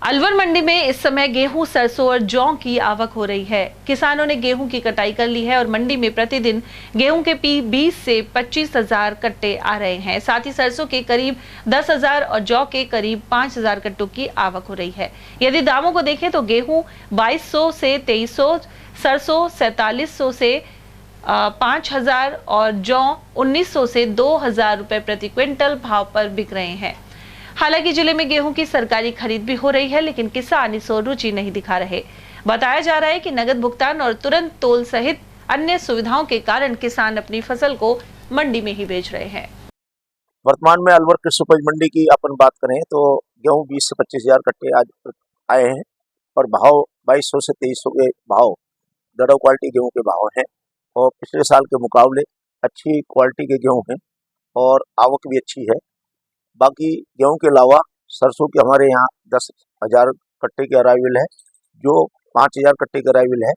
अलवर मंडी में इस समय गेहूं, सरसों और जौ की आवक हो रही है। किसानों ने गेहूं की कटाई कर ली है और मंडी में प्रतिदिन गेहूं के 20 से 25,000 कट्टे आ रहे हैं। साथ ही सरसों के करीब 10,000 और जौ के करीब 5,000 कट्टों की आवक हो रही है। यदि दामों को देखें तो गेहूं 2200 से 2300, सरसों 4700 से 5,000 और जौ 1900 से 2,000 रुपए प्रति क्विंटल भाव पर बिक रहे हैं। हालांकि जिले में गेहूं की सरकारी खरीद भी हो रही है लेकिन किसान इस ओर रुचि नहीं दिखा रहे। बताया जा रहा है कि नगद भुगतान और तुरंत तोल सहित अन्य सुविधाओं के कारण किसान अपनी फसल को मंडी में ही बेच रहे हैं। वर्तमान में अलवर कृषि उपज मंडी की अपन बात करें तो गेहूं 20 से 25,000 कट्टे आज आए हैं और भाव 2200 से 2300 के भाव दड़ो क्वालिटी गेहूं के भाव हैं और पिछले साल के मुकाबले अच्छी क्वालिटी के गेहूं हैं और आवक भी अच्छी है। बाकी गेहूं के अलावा सरसों के हमारे यहाँ 10,000 कट्टे के अराइवल है, जो 5,000 कट्टे के अराइवल है।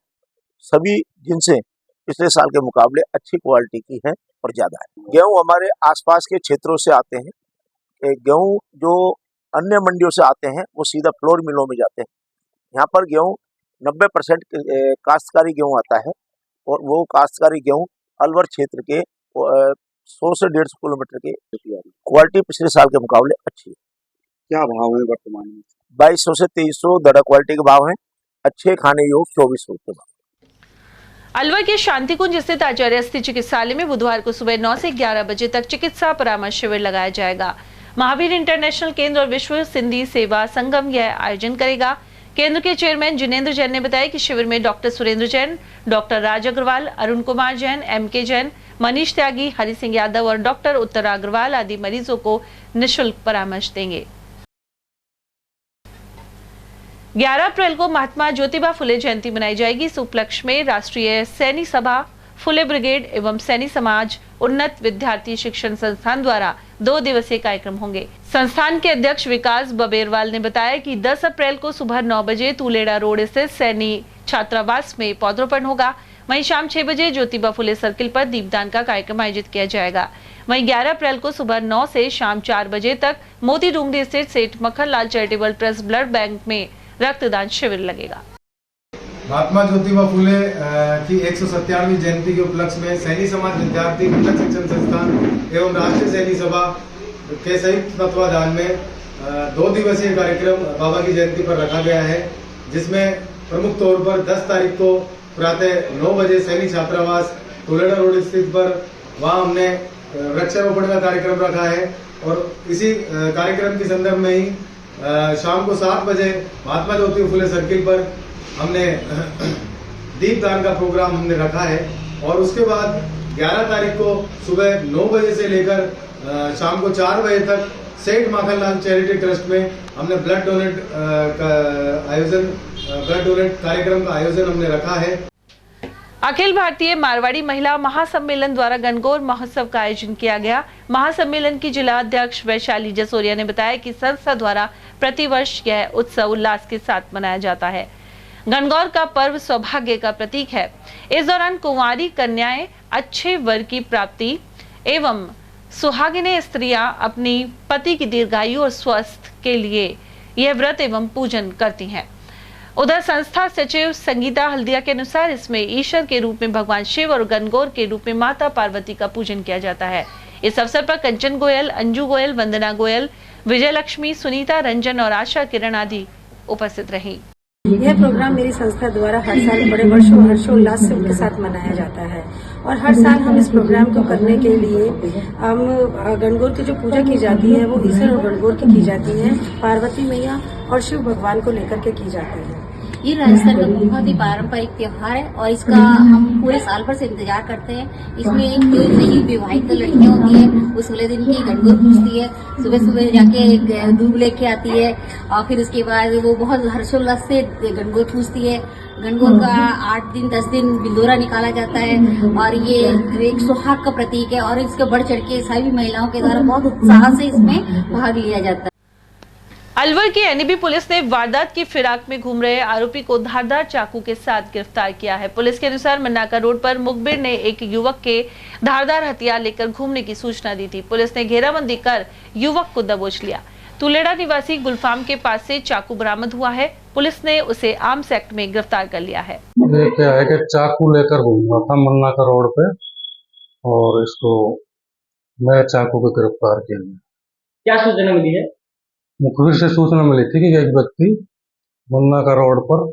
सभी जिनसे पिछले साल के मुकाबले अच्छी क्वालिटी की है और ज़्यादा है। गेहूं हमारे आसपास के क्षेत्रों से आते हैं। गेहूं जो अन्य मंडियों से आते हैं वो सीधा फ्लोर मिलों में जाते हैं। यहाँ पर गेहूं 90% काश्तकारी गेहूं आता है और वो काश्तकारी गेहूं अलवर क्षेत्र के 100 से 150 किलोमीटर के क्वालिटी पिछले साल के मुकाबले अच्छी है। क्या भाव है वर्तमान में? 2200 से 2300 दड़ा क्वालिटी के भाव हैं। अच्छे खाने योग 2400 के भाव। अलवर के शांतिकुंज स्थित आचार्य अस्थि चिकित्सालय में बुधवार को सुबह 9 से 11 बजे तक चिकित्सा परामर्श शिविर लगाया जाएगा। महावीर इंटरनेशनल केंद्र और विश्व सिंधी सेवा संगम यह आयोजन करेगा। केंद्र के चेयरमैन जिनेंद्र जैन ने बताया कि शिविर में डॉक्टर सुरेंद्र जैन, डॉक्टर राज अग्रवाल, अरुण कुमार जैन, MK जैन, मनीष त्यागी, हरि सिंह यादव और डॉक्टर उत्तरा अग्रवाल आदि मरीजों को निःशुल्क परामर्श देंगे। 11 अप्रैल को महात्मा ज्योतिबा फुले जयंती मनाई जाएगी। इस उपलक्ष्य में राष्ट्रीय सैनिक सभा, फुले ब्रिगेड एवं सैनिक समाज उन्नत विद्यार्थी शिक्षण संस्थान द्वारा 2 दिवसीय कार्यक्रम होंगे। संस्थान के अध्यक्ष विकास बबेरवाल ने बताया कि 10 अप्रैल को सुबह 9 बजे तुलेड़ा रोड स्थित सैनिक छात्रावास में पौधरोपण होगा। वहीं शाम 6 बजे ज्योतिबा फुले सर्किल पर दीपदान का कार्यक्रम आयोजित किया जाएगा। वहीं 11 अप्रैल को सुबह 9 से शाम 4 बजे तक मोती डूंगरी स्थित सेठ Makhanlal charitable trust blood bank में रक्तदान शिविर लगेगा। महात्मा ज्योतिबा फुले की 197वीं जयंती के उपलक्ष्य में सैनिक समाज विद्यार्थी उन्नत शिक्षण संस्थान एवं राष्ट्रीय सैनिक सभा के संयुक्त तत्वाधान में 2 दिवसीय कार्यक्रम बाबा की जयंती पर रखा गया है, जिसमें प्रमुख तौर पर 10 तारीख को प्रातः 9 बजे सैनिक छात्रावास तुलेड़ा रोड स्थित पर वहां हमने वृक्षारोपण का कार्यक्रम रखा है और इसी कार्यक्रम के संदर्भ में ही शाम को 7 बजे महात्मा ज्योतिबा फुले सर्किल पर हमने दीपदान का प्रोग्राम हमने रखा है और उसके बाद 11 तारीख को सुबह 9 बजे से लेकर शाम को 4 बजे तक सेठ माखनलाल चैरिटी ट्रस्ट में हमने ब्लड डोनेट कार्यक्रम का आयोजन हमने रखा है। अखिल भारतीय मारवाड़ी महिला महासम्मेलन द्वारा गणगौर महोत्सव का आयोजन किया गया। महासम्मेलन की जिला अध्यक्ष वैशाली जसोरिया ने बताया कि संस्था द्वारा प्रतिवर्ष यह उत्सव उल्लास के साथ मनाया जाता है। गणगौर का पर्व सौभाग्य का प्रतीक है। इस दौरान कुंवारी कन्याएं अच्छे वर की प्राप्ति एवं सुहागिने स्त्रियां अपनी पति की दीर्घायु और स्वास्थ्य के लिए यह व्रत एवं पूजन करती हैं। उधर संस्था सचिव संगीता हल्दिया के अनुसार इसमें ईश्वर के रूप में भगवान शिव और गणगौर के रूप में माता पार्वती का पूजन किया जाता है। इस अवसर पर कंचन गोयल, अंजू गोयल, वंदना गोयल, विजय लक्ष्मी, सुनीता रंजन और आशा किरण आदि उपस्थित रही। यह प्रोग्राम मेरी संस्था द्वारा हर साल बड़े हर्षोल्लास से उनके साथ मनाया जाता है और हर साल हम इस प्रोग्राम को करने के लिए हम गणगौर की जो पूजा की जाती है वो ईश्वर और गणगौर की जाती है, पार्वती मैया और शिव भगवान को लेकर के की जाती है। ये राजस्थान का बहुत ही पारंपरिक त्योहार है और इसका हम पूरे साल भर से इंतजार करते हैं। इसमें एक नई विवाहित लड़कियां होती है, उस अगले दिन की गणगौर पूजती है, सुबह सुबह जाके दूब लेके आती है और फिर उसके बाद वो बहुत हर्षोल्लास से गणगौर पूजती है। गणगौर का 8 दिन 10 दिन बिंदोरा निकाला जाता है और ये एक सुहाग का प्रतीक है और इसके बढ़ चढ़ के सभी महिलाओं के द्वारा बहुत उत्साह से इसमें भाग लिया जाता है। अलवर की एनईबी पुलिस ने वारदात की फिराक में घूम रहे आरोपी को धारदार चाकू के साथ गिरफ्तार किया है। पुलिस के अनुसार मन्नाका रोड पर मुखबिर ने एक युवक के धारदार हथियार लेकर घूमने की सूचना दी थी। पुलिस ने घेराबंदी कर युवक को दबोच लिया। तुलेड़ा निवासी गुलफाम के पास से चाकू बरामद हुआ है। पुलिस ने उसे आर्म्स एक्ट में गिरफ्तार कर लिया है। क्या है कि चाकू लेकर घूम रहा था मन्नाका रोड पे और इसको मैं चाकू को गिरफ्तार किया। क्या सूचना मिली है? मुखबिर से सूचना मिली थी कि एक व्यक्ति मन्नाका रोड पर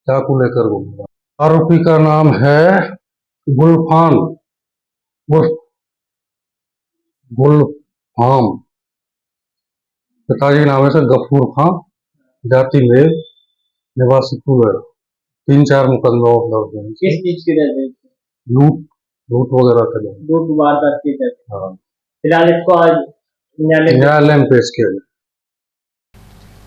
चाकू लेकर घूम रहा। आरोपी का नाम है गुलफाम, पिताजी नाम है गफूर खान, जाति लेव, निवासी तुलेड़ा। 3-4 मुकदमे दर्ज हैं। किस चीज की दर्ज है? लूट वगैरह का। लूट वारदात की दर्ज। हाँ, फिलहाल इसको आज न्यायालय में पेश किया गया।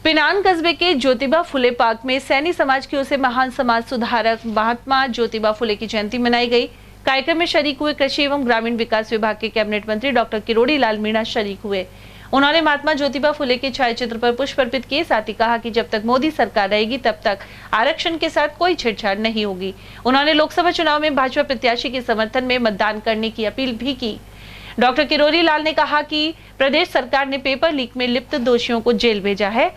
पिनान कस्बे के ज्योतिबा फुले पार्क में सैनी समाज की ओर से महान समाज सुधारक महात्मा ज्योतिबा फुले की जयंती मनाई गई। कार्यक्रम में शरीक हुए कृषि एवं ग्रामीण विकास विभाग के कैबिनेट मंत्री डॉक्टर किरोड़ी लाल मीणा शरीक हुए। उन्होंने महात्मा ज्योतिबा फुले के छायाचित्र पर पुष्प अर्पित किए। साथ ही कहा कि जब तक मोदी सरकार रहेगी तब तक आरक्षण के साथ कोई छेड़छाड़ नहीं होगी। उन्होंने लोकसभा चुनाव में भाजपा प्रत्याशी के समर्थन में मतदान करने की अपील भी की। डॉक्टर किरोड़ी लाल ने कहा कि प्रदेश सरकार ने पेपर लीक में लिप्त दोषियों को जेल भेजा है।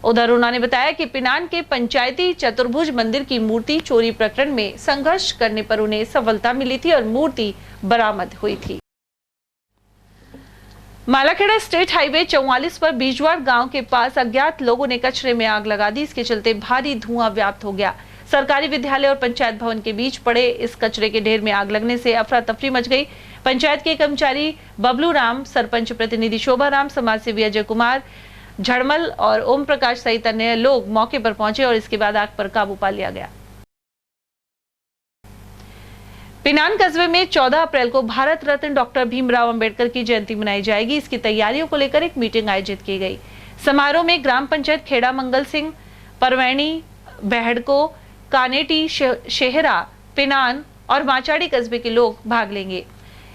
उधर उन्होंने बताया कि पिनान के पंचायती चतुर्भुज मंदिर की मूर्ति चोरी प्रकरण में संघर्ष करने पर उन्हें सफलता मिली थी और मूर्ति बरामद हुई थी। मालाखेड़ा स्टेट हाईवे 44 पर बीजवाड़ गांव के पास अज्ञात लोगों ने कचरे में आग लगा दी। इसके चलते भारी धुआं व्याप्त हो गया। सरकारी विद्यालय और पंचायत भवन के बीच पड़े इस कचरे के ढेर में आग लगने से अफरा तफरी मच गई। पंचायत के कर्मचारी बबलू राम, सरपंच प्रतिनिधि शोभा राम, समाज सेवी अजय कुमार झड़मल और ओम प्रकाश सहित अन्य लोग मौके पर पहुंचे और इसके बाद आग पर काबू पा लिया गया। पिनान कस्बे में 14 अप्रैल को भारत रत्न डॉक्टर भीमराव अंबेडकर की जयंती मनाई जाएगी। इसकी तैयारियों को लेकर एक मीटिंग आयोजित की गई। समारोह में ग्राम पंचायत खेड़ा मंगल सिंह, परवैनी, बहड़को, कानेटी, शेहरा, पिनान और माचाड़ी कस्बे के लोग भाग लेंगे।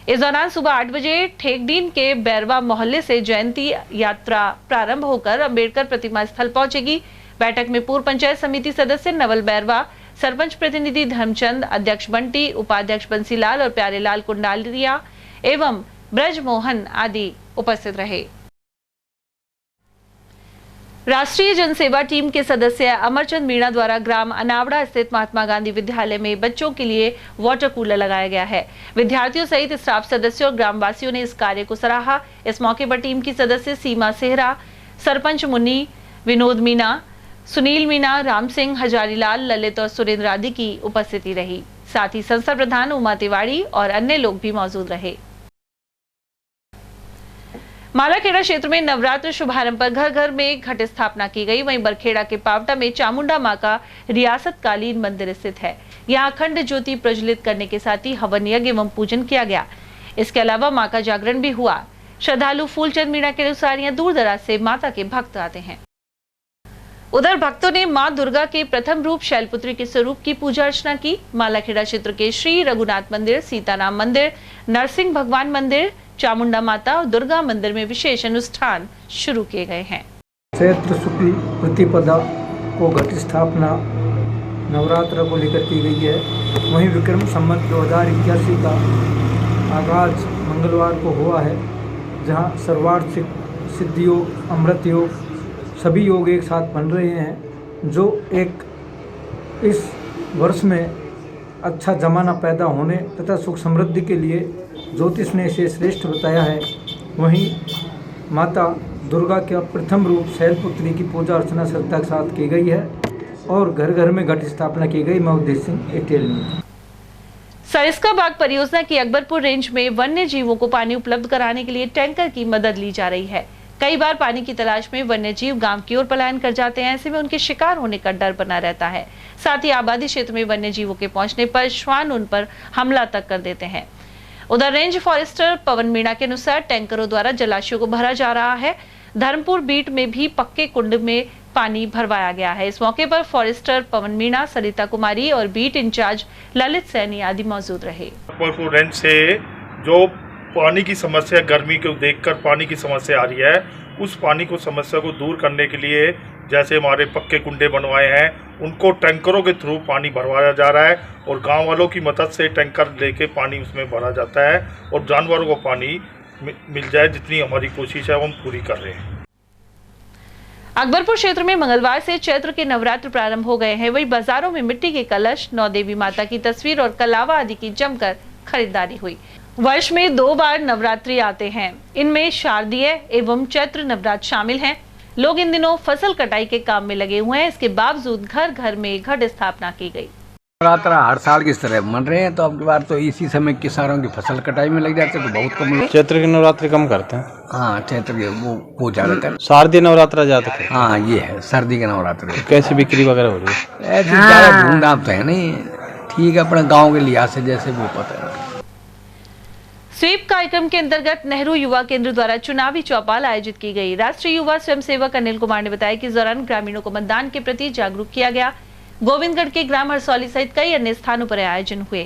इस दौरान सुबह 8 बजे ठेकडीन के बैरवा मोहल्ले से जयंती यात्रा प्रारंभ होकर अंबेडकर प्रतिमा स्थल पहुंचेगी। बैठक में पूर्व पंचायत समिति सदस्य नवल बैरवा, सरपंच प्रतिनिधि धर्मचंद, अध्यक्ष बंटी, उपाध्यक्ष बंसीलाल और प्यारेलाल कुंडालिया एवं ब्रजमोहन आदि उपस्थित रहे। राष्ट्रीय जनसेवा टीम के सदस्य अमरचंद मीणा द्वारा ग्राम अनावड़ा स्थित महात्मा गांधी विद्यालय में बच्चों के लिए वाटर कूलर लगाया गया है। विद्यार्थियों सहित स्टाफ सदस्यों और ग्रामवासियों ने इस कार्य को सराहा। इस मौके पर टीम की सदस्य सीमा सेहरा, सरपंच मुन्नी, विनोद मीणा, सुनील मीणा, राम सिंह, हजारीलाल, ललित और सुरेंद्र आदि की उपस्थिति रही। साथ ही संस्था प्रधान उमा तिवारी और अन्य लोग भी मौजूद रहे। मालाखेड़ा क्षेत्र में नवरात्र शुभारंभ पर घर घर में घट स्थापना की गई। वहीं बरखेड़ा के पावटा में चामुंडा मां का रियासतकालीन मंदिर स्थित है। यहां अखंड ज्योति प्रज्वलित करने के साथ ही हवन यज्ञ एवं पूजन किया गया। इसके अलावा मां का जागरण भी हुआ। श्रद्धालु फूलचंद मीणा के अनुसार यहाँ दूर दराज से माता के भक्त आते हैं। उधर भक्तों ने मां दुर्गा के प्रथम रूप शैलपुत्री के स्वरूप की पूजा अर्चना की। मालाखेड़ा क्षेत्र के श्री रघुनाथ मंदिर, सीताराम मंदिर, नरसिंह भगवान मंदिर, चामुंडा माता और दुर्गा मंदिर में विशेष अनुष्ठान शुरू किए गए हैं। चैत्र शुक्ल प्रतिपदा को घट स्थापना नवरात्र को लेकर की गई है। वहीं विक्रम संवत 2081 का आगाज मंगलवार को हुआ है, जहां सर्वार्थ सिद्धि योग, अमृत योग, सभी योग एक साथ बन रहे हैं, जो एक इस वर्ष में अच्छा जमाना पैदा होने तथा सुख समृद्धि के लिए ज्योतिष ने इसे श्रेष्ठ बताया है। वहीं माता दुर्गा के प्रथम रूप शैलपुत्री की पूजा अर्चना श्रद्धा के साथ की गई है और घर घर में घट स्थापना की गई। मैं उद्देश्य सिंह एटेल में। सरिस्का बाग परियोजना की अकबरपुर रेंज में वन्य जीवों को पानी उपलब्ध कराने के लिए टैंकर की मदद ली जा रही है। कई बार पानी की तलाश में वन्य जीव गांव की ओर पलायन कर जाते हैं। ऐसे में उनके शिकार होने का डर बना रहता है। साथ ही आबादी क्षेत्र में वन्य जीवों के पहुंचने पर श्वान उन पर हमला तक कर देते हैं। उधर रेंज फॉरेस्टर पवन मीणा के अनुसार टैंकरों द्वारा जलाशयों को भरा जा रहा है। धर्मपुर बीट में भी पक्के कुंड में पानी भरवाया गया है। इस मौके पर फॉरेस्टर पवन मीणा, सरिता कुमारी और बीट इंचार्ज ललित सैनी आदि मौजूद रहे। रेंज से जो पानी की समस्या, गर्मी को देखकर पानी की समस्या आ रही है, उस पानी को समस्या को दूर करने के लिए जैसे हमारे पक्के कुंडे बनवाए हैं, उनको टैंकरों के थ्रू पानी भरवाया जा रहा है और गांव वालों की मदद से टैंकर लेके पानी उसमें भरा जाता है और जानवरों को पानी मिल जाए। जितनी हमारी कोशिश है वो हम पूरी कर रहे हैं। अकबरपुर क्षेत्र में मंगलवार से चैत्र के नवरात्र प्रारंभ हो गए हैं। वहीं बाजारों में मिट्टी के कलश, नौ देवी माता की तस्वीर और कलावा आदि की जमकर खरीदारी हुई। वर्ष में 2 बार नवरात्रि आते हैं। इनमें शारदीय एवं चैत्र नवरात्र शामिल हैं। लोग इन दिनों फसल कटाई के काम में लगे हुए हैं। इसके बावजूद घर घर में घट स्थापना की गई। नवरात्र हर साल की तरह मन रहे हैं, तो अब की बार तो इसी समय किसानों की फसल कटाई में लग जाते तो बहुत कम। चैत्र की नवरात्रि कम करते हैं। हाँ, चैत्र के वो ज्यादा करते। शारदीय नवरात्र ज्यादा करते। हाँ, ये है सर्दी के नवरात्र। कैसी बिक्री वगैरह हो रही है? ऐसी ज्यादा धूमधाम तो है नहीं, ठीक है, अपने गाँव के लिहाज से जैसे वो पता है। स्वीप कार्यक्रम के अंतर्गत नेहरू युवा केंद्र द्वारा चुनावी चौपाल आयोजित की गई। राष्ट्रीय युवा स्वयंसेवक अनिल कुमार ने बताया कि इस दौरान ग्रामीणों को मतदान के प्रति जागरूक किया गया। गोविंदगढ़ के ग्राम हरसौली सहित कई अन्य स्थानों पर आयोजन हुए।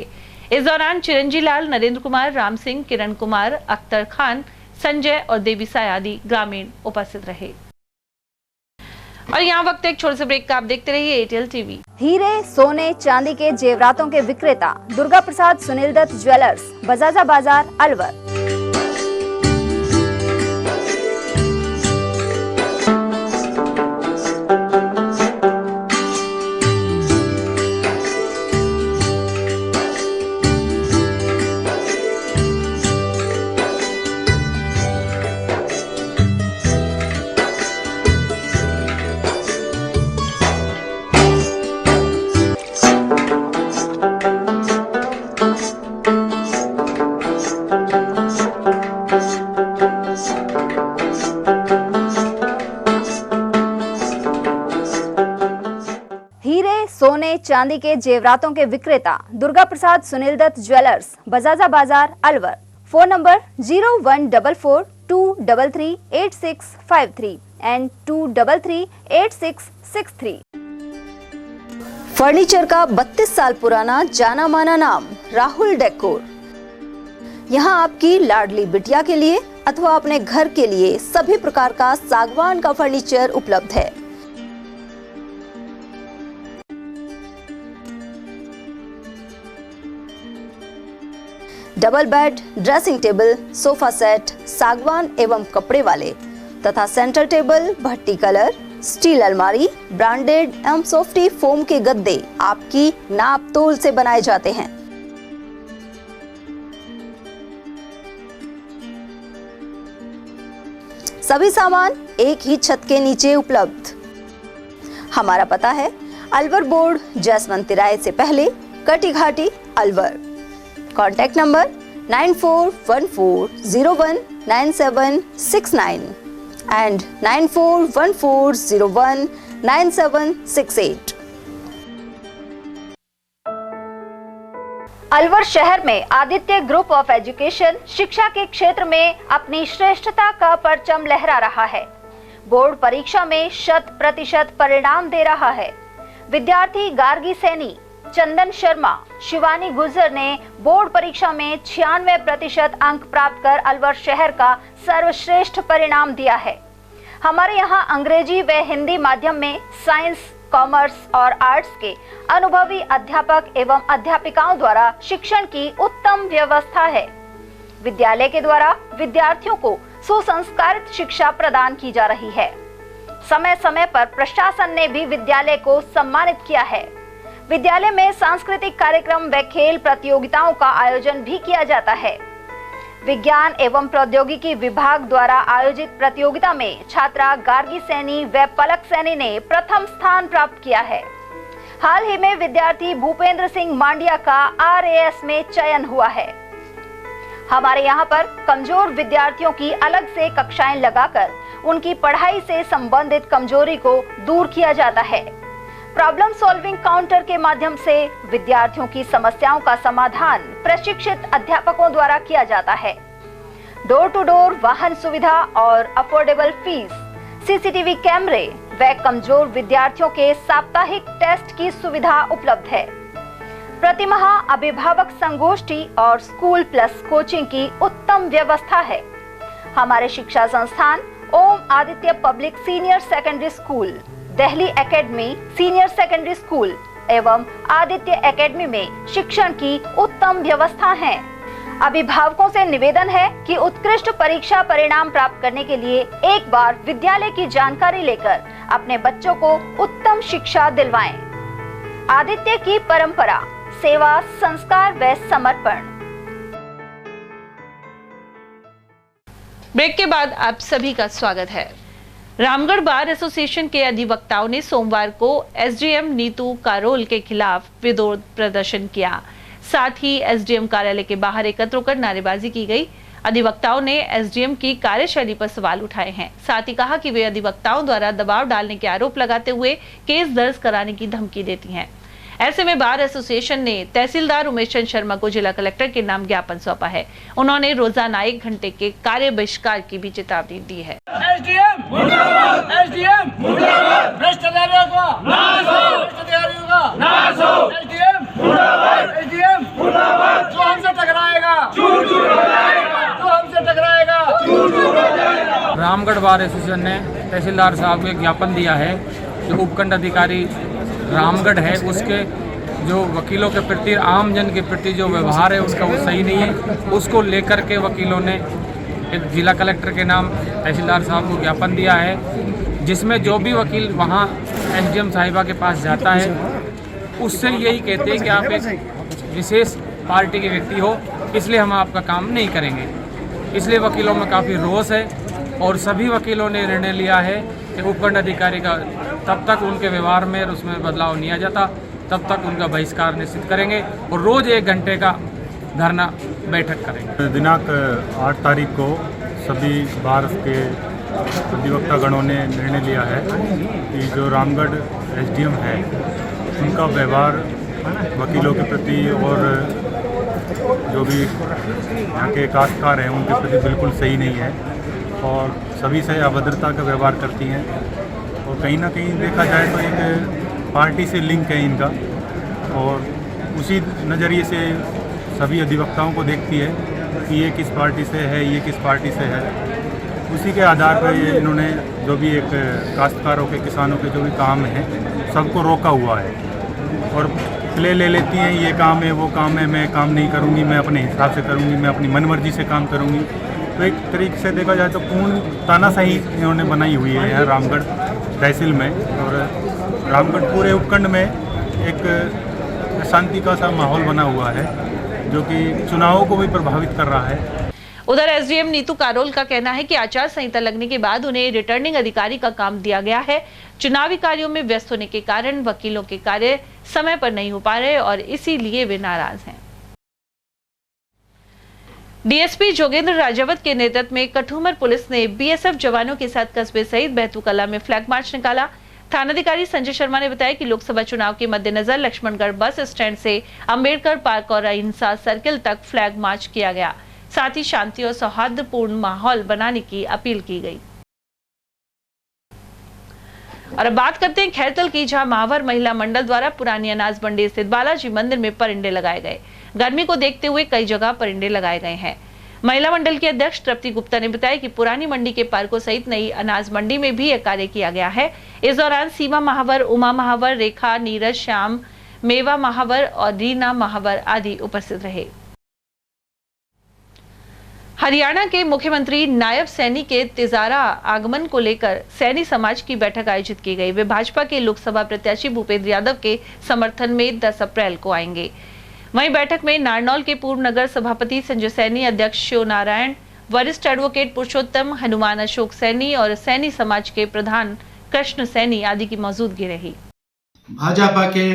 इस दौरान चिरंजी लाल, नरेंद्र कुमार, राम सिंह, किरण कुमार, अख्तर खान, संजय और देवी साय आदि ग्रामीण उपस्थित रहे। और यहाँ वक्त एक छोटे से ब्रेक का। आप देखते रहिए एयरटेल टीवी। हीरे, सोने, चांदी के जेवरातों के विक्रेता दुर्गा प्रसाद सुनील दत्त ज्वेलर्स, बजाजा बाजार, अलवर। चांदी के जेवरातों के विक्रेता दुर्गा प्रसाद सुनील दत्त ज्वेलर्स, बजाजा बाजार, Alwar. Phone number 0144233863 and 2338663। Furniture का 32 साल पुराना जाना माना नाम राहुल डेकोर। यहाँ आपकी लाडली बिटिया के लिए अथवा अपने घर के लिए सभी प्रकार का सागवान का फर्नीचर उपलब्ध है। Double bed, dressing table, sofa set सागवान एवं कपड़े वाले तथा सेंटर टेबल, भट्टी कलर, स्टील अलमारी, ब्रांडेड एवं सॉफ्टी फोम के गद्दे आपकी नाप तोल से बनाए जाते हैं। सभी सामान एक ही छत के नीचे उपलब्ध। हमारा पता है अलवर बोर्ड, जसवंत तिराहे से पहले, Kati Ghati, Alwar. Contact number 9414019769 and 9414019768। Alwar शहर में आदित्य ग्रुप ऑफ एजुकेशन शिक्षा के क्षेत्र में अपनी श्रेष्ठता का परचम लहरा रहा है। बोर्ड परीक्षा में 100% परिणाम दे रहा है। विद्यार्थी गार्गी सैनी, चंदन शर्मा, शिवानी गुर्जर ने बोर्ड परीक्षा में 96% अंक प्राप्त कर अलवर शहर का सर्वश्रेष्ठ परिणाम दिया है। हमारे यहाँ अंग्रेजी व हिंदी माध्यम में साइंस, कॉमर्स और आर्ट्स के अनुभवी अध्यापक एवं अध्यापिकाओं द्वारा शिक्षण की उत्तम व्यवस्था है। विद्यालय के द्वारा विद्यार्थियों को सुसंस्कारित शिक्षा प्रदान की जा रही है। समय समय पर प्रशासन ने भी विद्यालय को सम्मानित किया है। विद्यालय में सांस्कृतिक कार्यक्रम व खेल प्रतियोगिताओं का आयोजन भी किया जाता है। विज्ञान एवं प्रौद्योगिकी विभाग द्वारा आयोजित प्रतियोगिता में छात्रा गार्गी सैनी व पलक सैनी ने प्रथम स्थान प्राप्त किया है। हाल ही में विद्यार्थी भूपेंद्र सिंह मांडिया का RAS में चयन हुआ है। हमारे यहाँ पर कमजोर विद्यार्थियों की अलग से कक्षाएं लगाकर उनकी पढ़ाई से संबंधित कमजोरी को दूर किया जाता है। प्रॉब्लम सॉल्विंग काउंटर के माध्यम से विद्यार्थियों की समस्याओं का समाधान प्रशिक्षित अध्यापकों द्वारा किया जाता है। डोर टू डोर वाहन सुविधा और अफोर्डेबल फीस, CCTV कैमरे व कमजोर विद्यार्थियों के साप्ताहिक टेस्ट की सुविधा उपलब्ध है। प्रतिमाह अभिभावक संगोष्ठी और स्कूल प्लस कोचिंग की उत्तम व्यवस्था है। हमारे शिक्षा संस्थान Om Aditya public senior secondary school, Delhi academy senior secondary school एवं आदित्य एकेडमी में शिक्षण की उत्तम व्यवस्था है। अभिभावकों से निवेदन है कि उत्कृष्ट परीक्षा परिणाम प्राप्त करने के लिए एक बार विद्यालय की जानकारी लेकर अपने बच्चों को उत्तम शिक्षा दिलवाएं। आदित्य की परंपरा, सेवा, संस्कार व समर्पण। ब्रेक के बाद आप सभी का स्वागत है। रामगढ़ बार एसोसिएशन के अधिवक्ताओं ने सोमवार को SDM नीतू कारोल के खिलाफ विरोध प्रदर्शन किया। साथ ही SDM कार्यालय के बाहर एकत्र होकर नारेबाजी की गई। अधिवक्ताओं ने SDM की कार्यशैली पर सवाल उठाए हैं। साथ ही कहा कि वे अधिवक्ताओं द्वारा दबाव डालने के आरोप लगाते हुए केस दर्ज कराने की धमकी देती हैं। ऐसे में बार एसोसिएशन ने तहसीलदार उमेश चंद शर्मा को जिला कलेक्टर के नाम ज्ञापन सौंपा है। उन्होंने रोजाना 1 घंटे के कार्य बहिष्कार की भी चेतावनी दी है। SDM मुर्दाबाद, SDM मुर्दाबाद, भ्रष्ट अधिकारियों को नाश हो, भ्रष्ट अधिकारियों को नाश हो, SDM मुर्दाबाद, SDM मुर्दाबाद, जो हमसे टकराएगा चूर चूर हो जाएगा, जो हमसे टकराएगा चूर चूर हो जाएगा। रामगढ़ बार एसोसिएशन ने तहसीलदार साहब को एक ज्ञापन दिया है कि उपखंड अधिकारी रामगढ़ है, उसके जो वकीलों के प्रति, आम जन के प्रति जो व्यवहार है उसका वो सही नहीं है। उसको लेकर के वकीलों ने एक जिला कलेक्टर के नाम तहसीलदार साहब को ज्ञापन दिया है, जिसमें जो भी वकील वहाँ SDM साहिबा के पास जाता है उससे यही कहते हैं कि आप एक विशेष पार्टी के व्यक्ति हो, इसलिए हम आपका काम नहीं करेंगे। इसलिए वकीलों में काफ़ी रोष है और सभी वकीलों ने निर्णय लिया है कि उपखंड अधिकारी का तब तक उनके व्यवहार में उसमें बदलाव नहीं आ जाता तब तक उनका बहिष्कार निश्चित करेंगे और रोज़ 1 घंटे का धरना बैठक करेंगे। दिनांक 8 तारीख को सभी बार के अधिवक्ता गणों ने निर्णय लिया है कि जो रामगढ़ SDM है उनका व्यवहार वकीलों के प्रति और जो भी यहाँ के काश्तकार हैं उनके प्रति बिल्कुल सही नहीं है और सभी से अभद्रता का व्यवहार करती हैं। और कहीं ना कहीं देखा जाए तो एक पार्टी से लिंक है इनका और उसी नज़रिए से सभी अधिवक्ताओं को देखती है कि ये किस पार्टी से है, ये किस पार्टी से है। उसी के आधार पर ये इन्होंने जो भी एक काश्तकारों के, किसानों के जो भी काम हैं सबको रोका हुआ है और प्ले ले लेती हैं, ये काम है, वो काम है, मैं काम नहीं करूँगी, मैं अपने हिसाब से करूँगी, मैं अपनी मनमर्जी से काम करूँगी। तो एक तरीके से देखा जाए तो पूर्ण तानाशाही इन्होंने बनाई हुई है यहाँ रामगढ़ तहसील में और रामगढ़ पूरे उपखंड में एक शांति का सा माहौल बना हुआ है जो कि चुनावों को भी प्रभावित कर रहा है। उधर एसडीएम नीतू कारोल का कहना है कि आचार संहिता लगने के बाद उन्हें रिटर्निंग अधिकारी का काम दिया गया है। चुनावी कार्यों में व्यस्त होने के कारण वकीलों के कार्य समय पर नहीं हो पा रहे और इसीलिए वे नाराज हैं। डीएसपी जोगेंद्र राजावत के नेतृत्व में कठुमर पुलिस ने बीएसएफ जवानों के साथ कस्बे सहित बैतूकला में फ्लैग मार्च निकाला। थानाधिकारी संजय शर्मा ने बताया कि लोकसभा चुनाव के मद्देनजर लक्ष्मणगढ़ बस स्टैंड से अंबेडकर पार्क और अहिंसा सर्किल तक फ्लैग मार्च किया गया। साथ ही शांति और सौहार्दपूर्ण माहौल बनाने की अपील की गई। और अब बात करते हैं खैरतल की, जहां महावर महिला मंडल द्वारा पुरानी अनाज मंडी स्थित बालाजी मंदिर में परिंदे लगाए गए। गर्मी को देखते हुए कई जगह परिंदे लगाए गए हैं। महिला मंडल की अध्यक्ष तृप्ति गुप्ता ने बताया कि पुरानी मंडी के पार्कों सहित नई अनाज मंडी में भी यह कार्य किया गया है। इस दौरान सीमा महावर, उमा महावर, रेखा, नीरज, श्याम, मेवा महावर और रीना महावर आदि उपस्थित रहे। हरियाणा के मुख्यमंत्री नायब सैनी के तिजारा आगमन को लेकर सैनी समाज की बैठक आयोजित की गई। वे भाजपा के लोकसभा प्रत्याशी भूपेंद्र यादव के समर्थन में 10 अप्रैल को आएंगे। वहीं बैठक में नारनौल के पूर्व नगर सभापति संजय सैनी, अध्यक्ष शिव नारायण, वरिष्ठ एडवोकेट पुरुषोत्तम, हनुमान अशोक सैनी और सैनी समाज के प्रधान कृष्ण सैनी आदि की मौजूदगी रही। भाजपा के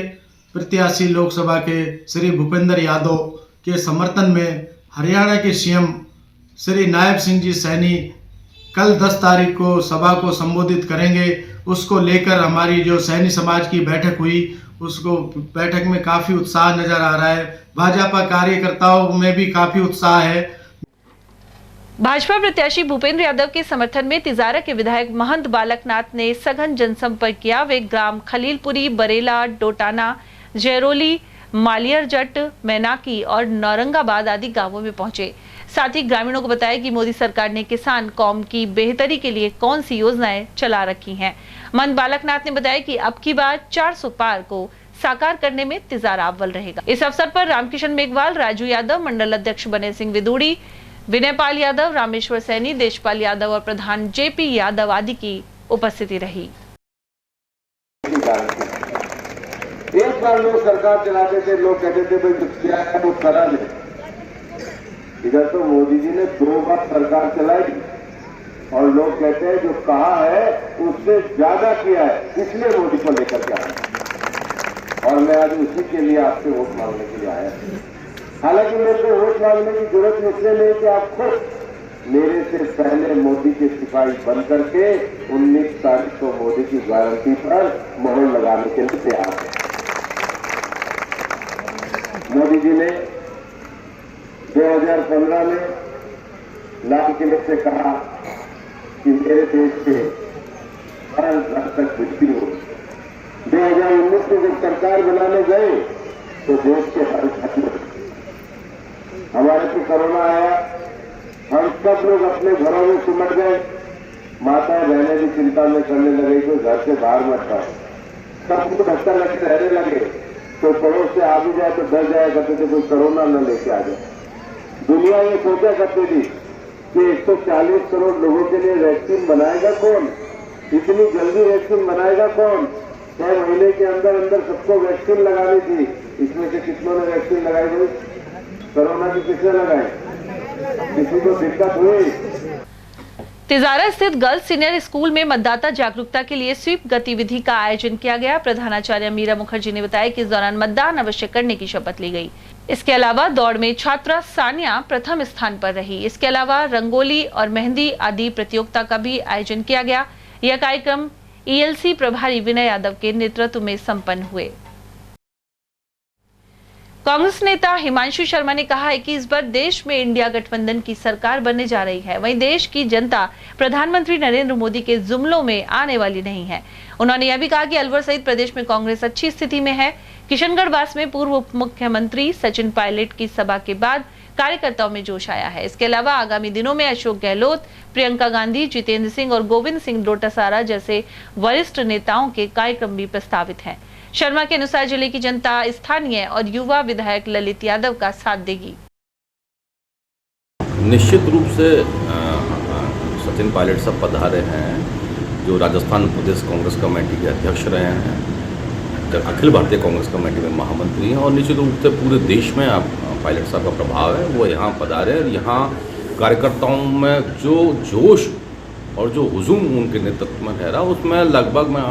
प्रत्याशी लोकसभा के श्री भूपेंद्र यादव के समर्थन में हरियाणा के सीएम श्री नायब सिंह जी सैनी कल 10 तारीख को सभा को संबोधित करेंगे। उसको लेकर हमारी जो सैनी समाज की बैठक हुई, उसको बैठक में काफी उत्साह नजर आ रहा है। भाजपा कार्यकर्ताओं में भी काफी उत्साह है। भाजपा प्रत्याशी भूपेंद्र यादव के समर्थन में तिजारा के विधायक महंत बालकनाथ ने सघन जनसंपर्क किया। वे ग्राम खलीलपुरी, बरेला, डोटाना, जयरोली, मालियर जट, मैनाकी और नौरंगाबाद आदि गांवों में पहुंचे। साथ ही ग्रामीणों को बताया कि मोदी सरकार ने किसान कौम की बेहतरी के लिए कौन सी योजनाएं चला रखी हैं। महंत बालकनाथ ने बताया कि अब की बार 400 पार को साकार करने में तिजारा अव्वल रहेगा। इस अवसर पर रामकिशन मेघवाल, राजू यादव, मंडल अध्यक्ष बने सिंह विदुड़ी, विनयपाल यादव, रामेश्वर सैनी, देशपाल यादव और प्रधान जेपी यादव आदि की उपस्थिति रही। एक बार लोग सरकार चलाते थे, लोग कहते थे भाई कुछ किया है वो करा दे। इधर तो मोदी जी ने 2 बार सरकार चलाई और लोग कहते हैं जो कहा है उससे ज्यादा किया है, इसलिए मोदी को लेकर के आया और मैं आज उसी के लिए आपसे वोट मांगने के लिए आया। हालांकि मेरे को वोट मांगने की जरूरत इसलिए नहीं कि आप खुद मेरे से पहले मोदी के सिपाही बन करके 19 तारीख को मोदी की गारंटी पर मोहर लगाने के लिए तैयार है। मोदी जी ने 2015 में लाल किले से कहा कि मेरे देश के हर घर तक बिजली हो। 2019 में जब सरकार बनाने गए तो देश के हर घर में हमारे को कोरोना आया, हम सब लोग अपने घरों में सिमट गए। माताएं बहनें भी चिंता में करने लगे कि घर से बाहर मत आओ, सब कुछ धक्का लगते रहने लगे। तो पड़ोस से आ भी जाए तो डर जाया करते थे कोई कोरोना न लेके आ जाए। दुनिया ये सोचा करती थी कि 140 करोड़ लोगों के लिए वैक्सीन बनाएगा कौन, इतनी जल्दी वैक्सीन बनाएगा कौन। 6 महीने के अंदर अंदर सबको वैक्सीन लगानी थी। इसमें से कितनों ने वैक्सीन लगाई हुई? कोरोना की किसने लगाई? किसी को दिक्कत हुई? तिजारा स्थित गर्ल्स सीनियर स्कूल में मतदाता जागरूकता के लिए स्वीप गतिविधि का आयोजन किया गया। प्रधानाचार्य मीरा मुखर्जी ने बताया कि इस दौरान मतदान अवश्य करने की शपथ ली गई। इसके अलावा दौड़ में छात्रा सानिया प्रथम स्थान पर रही। इसके अलावा रंगोली और मेहंदी आदि प्रतियोगिता का भी आयोजन किया गया। यह कार्यक्रम ईएलसी प्रभारी विनय यादव के नेतृत्व में संपन्न हुए। कांग्रेस नेता हिमांशु शर्मा ने कहा है कि इस बार देश में इंडिया गठबंधन की सरकार बनने जा रही है। वहीं देश की जनता प्रधानमंत्री नरेंद्र मोदी के जुम्मलों में आने वाली नहीं है। उन्होंने यह भी कहा कि अलवर सहित प्रदेश में कांग्रेस अच्छी स्थिति में है। किशनगढ़ में पूर्व उप मुख्यमंत्री सचिन पायलट की सभा के बाद कार्यकर्ताओं में जोश आया है। इसके अलावा आगामी दिनों में अशोक गहलोत, प्रियंका गांधी, जितेंद्र सिंह और गोविंद सिंह डोटासारा जैसे वरिष्ठ नेताओं के कार्यक्रम भी प्रस्तावित हैं। शर्मा के अनुसार जिले की जनता स्थानीय और युवा विधायक ललित यादव का साथ देगी। निश्चित रूप से सचिन पायलट साहब पधारे हैं, जो राजस्थान प्रदेश कांग्रेस कमेटी के अध्यक्ष रहे हैं, अखिल भारतीय कांग्रेस कमेटी में महामंत्री हैं और निश्चित रूप से पूरे देश में पायलट साहब का प्रभाव है। वो यहाँ पधारे और यहाँ कार्यकर्ताओं में जो जोश और जो हुजूम उनके नेतृत्व में रह रहा, उसमें लगभग मैं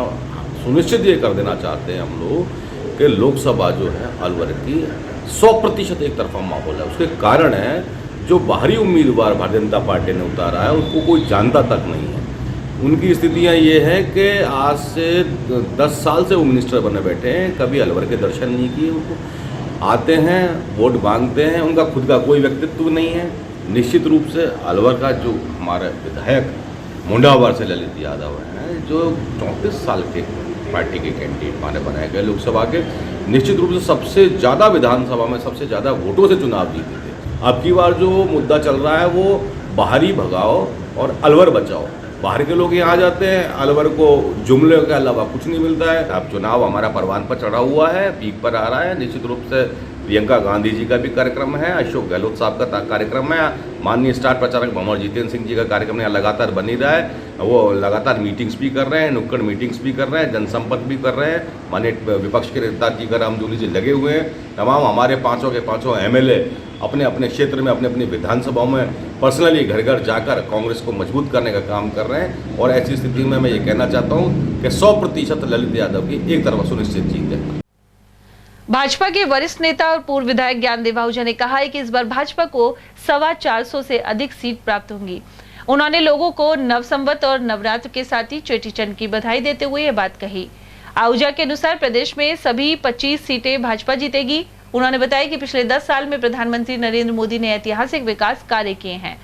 सुनिश्चित ये कर देना चाहते हैं हम लोग कि लोकसभा जो है अलवर की 100% एक तरफा माहौल है। उसके कारण है जो बाहरी उम्मीदवार भारतीय जनता पार्टी ने उतारा है उसको कोई जानता तक नहीं है। उनकी स्थितियां ये है कि आज से 10 साल से वो मिनिस्टर बने बैठे हैं, कभी अलवर के दर्शन नहीं किए। उनको आते हैं, वोट मांगते हैं, उनका खुद का कोई व्यक्तित्व नहीं है। निश्चित रूप से अलवर का जो हमारे विधायक मुंडावर से ललित यादव हैं, जो 34 साल के पार्टी के कैंडिडेट माने बनाए गए लोकसभा के, निश्चित रूप से सबसे ज़्यादा विधानसभा में सबसे ज़्यादा वोटों से चुनाव जीते थे। अब की बार जो मुद्दा चल रहा है वो बाहरी भगाओ और अलवर बचाओ। बाहर के लोग यहाँ आ जाते हैं, अलवर को जुमले के अलावा कुछ नहीं मिलता है। अब चुनाव हमारा परवान पर चढ़ा हुआ है, पीक पर आ रहा है। निश्चित रूप से प्रियंका गांधी जी का भी कार्यक्रम है, अशोक गहलोत साहब का कार्यक्रम है, माननीय स्टार प्रचारक भंवर जितेंद्र सिंह जी का कार्यक्रम यहाँ लगातार बन ही रहा है। वो लगातार मीटिंग्स भी कर रहे हैं, नुक्कड़ मीटिंग्स भी कर रहे हैं, जनसंपर्क भी कर रहे हैं। माननीय विपक्ष के नेता टीकाराम जूली जी लगे हुए हैं। तमाम हमारे पाँचों के पाँचों MLA अपने अपने क्षेत्र में, अपने अपनी विधानसभाओं में पर्सनली घर घर जाकर कांग्रेस को मजबूत करने का काम कर रहे हैं। और ऐसी स्थिति में मैं ये कहना चाहता हूँ कि 100% ललित यादव की एक तरफा सुनिश्चित जीत है। भाजपा के वरिष्ठ नेता और पूर्व विधायक ज्ञानदेव आहूजा ने कहा है कि इस बार भाजपा को 425 से अधिक सीट प्राप्त होंगी। उन्होंने लोगों को नवसंवत और नवरात्र के साथ ही चेटीचंड की बधाई देते हुए यह बात कही। आहूजा के अनुसार प्रदेश में सभी 25 सीटें भाजपा जीतेगी। उन्होंने बताया कि पिछले 10 साल में प्रधानमंत्री नरेंद्र मोदी ने ऐतिहासिक विकास कार्य किए हैं,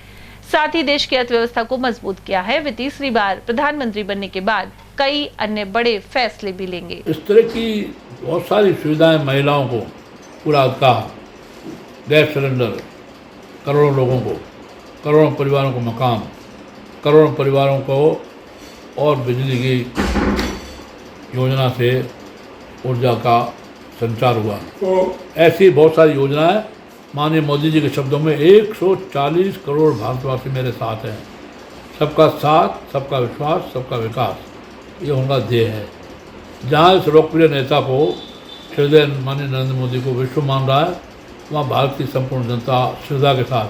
साथ ही देश की अर्थव्यवस्था को मजबूत किया है। वे तीसरी बार प्रधानमंत्री बनने के बाद कई अन्य बड़े फैसले भी लेंगे। इस तरह की बहुत सारी सुविधाएं महिलाओं को, पूरा का गैस सिलेंडर, करोड़ों लोगों को, करोड़ों परिवारों को मकान, करोड़ों परिवारों को और बिजली की योजना से ऊर्जा का संचार हुआ। ऐसी बहुत सारी योजनाएं माननीय मोदी जी के शब्दों में 140 करोड़ भारतवासी मेरे साथ हैं। सबका साथ, सबका विश्वास, सबका विकास, ये उनका ध्येय है। जहाँ इस लोकप्रिय नेता को श्रद्धेय माननीय नरेंद्र मोदी को विश्व मान रहा है, वहाँ भारत की संपूर्ण जनता श्रद्धा के साथ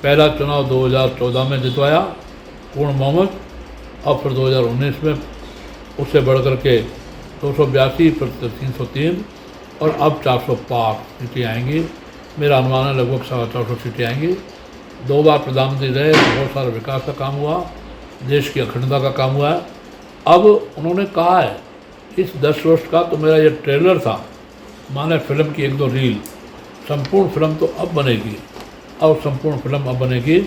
पहला चुनाव 2014 में जितवाया पूर्ण बहुमत, और फिर 2019 में उससे बढ़कर के 282 × 303 और अब 405 सीटें आएंगी। मेरा अनुमान है लगभग 450 सीटें आएंगी। 2 बार प्रधानमंत्री रहे, बहुत सारा विकास का काम हुआ, देश की अखंडता का काम हुआ है। अब उन्होंने कहा है इस 10 वर्ष का तो मेरा ये ट्रेलर था, माने फिल्म की 1-2 रील, संपूर्ण फिल्म तो अब बनेगी। और संपूर्ण फिल्म अब बनेगी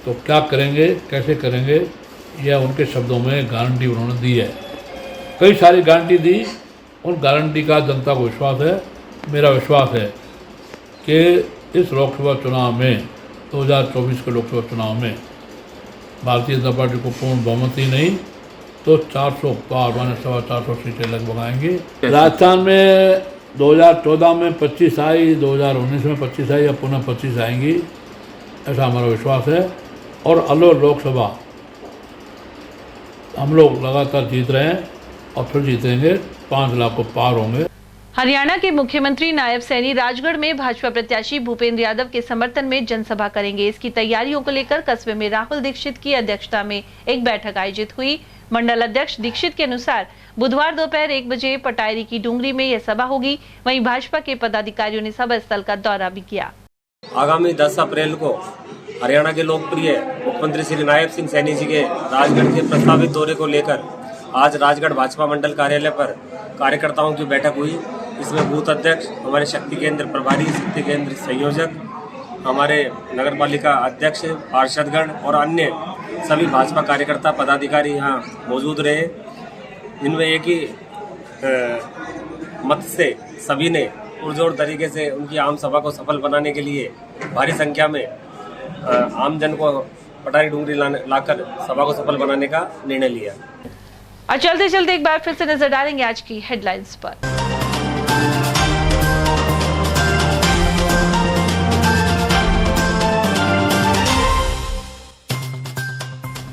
तो क्या करेंगे, कैसे करेंगे, यह उनके शब्दों में गारंटी उन्होंने दी है। कई सारी गारंटी दी, उन गारंटी का जनता को विश्वास है। मेरा विश्वास है कि इस लोकसभा चुनाव में 2024 के लोकसभा चुनाव में भारतीय जनता पार्टी को पूर्ण बहुमत ही नहीं तो 400 पार माने 425 सीटें लगभग आएंगी। राजस्थान में 2014 में 25 आई, 2019 में 25 आई, अब पुनः 25 आएंगी, ऐसा हमारा विश्वास है। और अलवर लोकसभा हम लोग लगातार जीत रहे हैं और फिर जीतेंगे, 5 लाख को पार होंगे। हरियाणा के मुख्यमंत्री नायब सैनी राजगढ़ में भाजपा प्रत्याशी भूपेंद्र यादव के समर्थन में जनसभा करेंगे। इसकी तैयारियों को लेकर कस्बे में राहुल दीक्षित की अध्यक्षता में एक बैठक आयोजित हुई। मंडल अध्यक्ष दीक्षित के अनुसार बुधवार दोपहर 1 बजे पटायरी की डूंगरी में यह सभा होगी। वहीं भाजपा के पदाधिकारियों ने सभा स्थल का दौरा भी किया। आगामी 10 अप्रैल को हरियाणा के लोकप्रिय मुख्यमंत्री श्री नायब सिंह सैनी जी के राजगढ़ के प्रस्तावित दौरे को लेकर आज राजगढ़ भाजपा मंडल कार्यालय पर कार्यकर्ताओं की बैठक हुई। इसमें बूथ अध्यक्ष, हमारे शक्ति केंद्र प्रभारी, शक्ति केंद्र संयोजक, हमारे नगर पालिका अध्यक्ष, पार्षदगण और अन्य सभी भाजपा कार्यकर्ता पदाधिकारी यहाँ मौजूद रहे। इनमें एक ही मत से सभी ने पुरजोर तरीके से उनकी आम सभा को सफल बनाने के लिए भारी संख्या में आमजन को पटारी डूंगरी लाकर सभा को सफल बनाने का निर्णय लिया। और चलते चलते एक बार फिर से नजर डालेंगे आज की हेडलाइंस पर।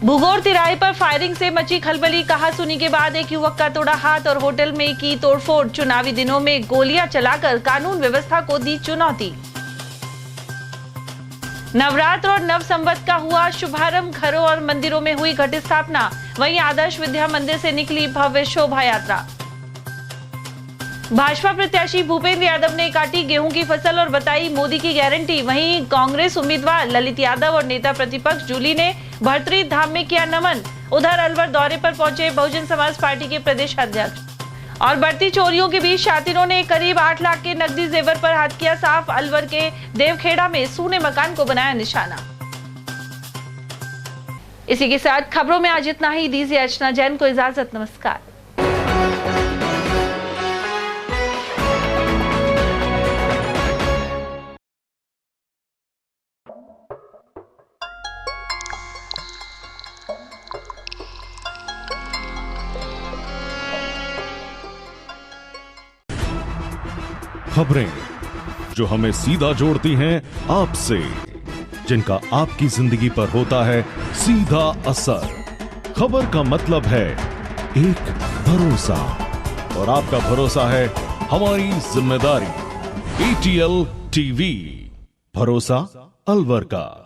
भूगोर तिराहे पर फायरिंग से मची खलबली, कहासुनी के बाद एक युवक का तोड़ा हाथ और होटल में की तोड़फोड़। चुनावी दिनों में गोलियां चलाकर कानून व्यवस्था को दी चुनौती। नवरात्र और नव संवत का हुआ शुभारंभ, घरों और मंदिरों में हुई घट स्थापना। वहीं आदर्श विद्या मंदिर से निकली भव्य शोभा यात्रा। भाजपा प्रत्याशी भूपेंद्र यादव ने काटी गेहूं की फसल और बताई मोदी की गारंटी। वहीं कांग्रेस उम्मीदवार ललित यादव और नेता प्रतिपक्ष जूली ने भर्तरी धाम में किया नमन। उधर अलवर दौरे पर पहुंचे बहुजन समाज पार्टी के प्रदेश अध्यक्ष। और बढ़ती चोरियों के बीच शातिरों ने करीब 8 लाख के नकदी जेवर पर हाथ किया साफ। अलवर के देवखेड़ा में सूने मकान को बनाया निशाना। इसी के साथ खबरों में आज इतना ही। दीजिए अर्चना जैन को इजाजत। नमस्कार। खबरें जो हमें सीधा जोड़ती हैं आपसे, जिनका आपकी जिंदगी पर होता है सीधा असर। खबर का मतलब है एक भरोसा, और आपका भरोसा है हमारी जिम्मेदारी। ATL TV, भरोसा अलवर का।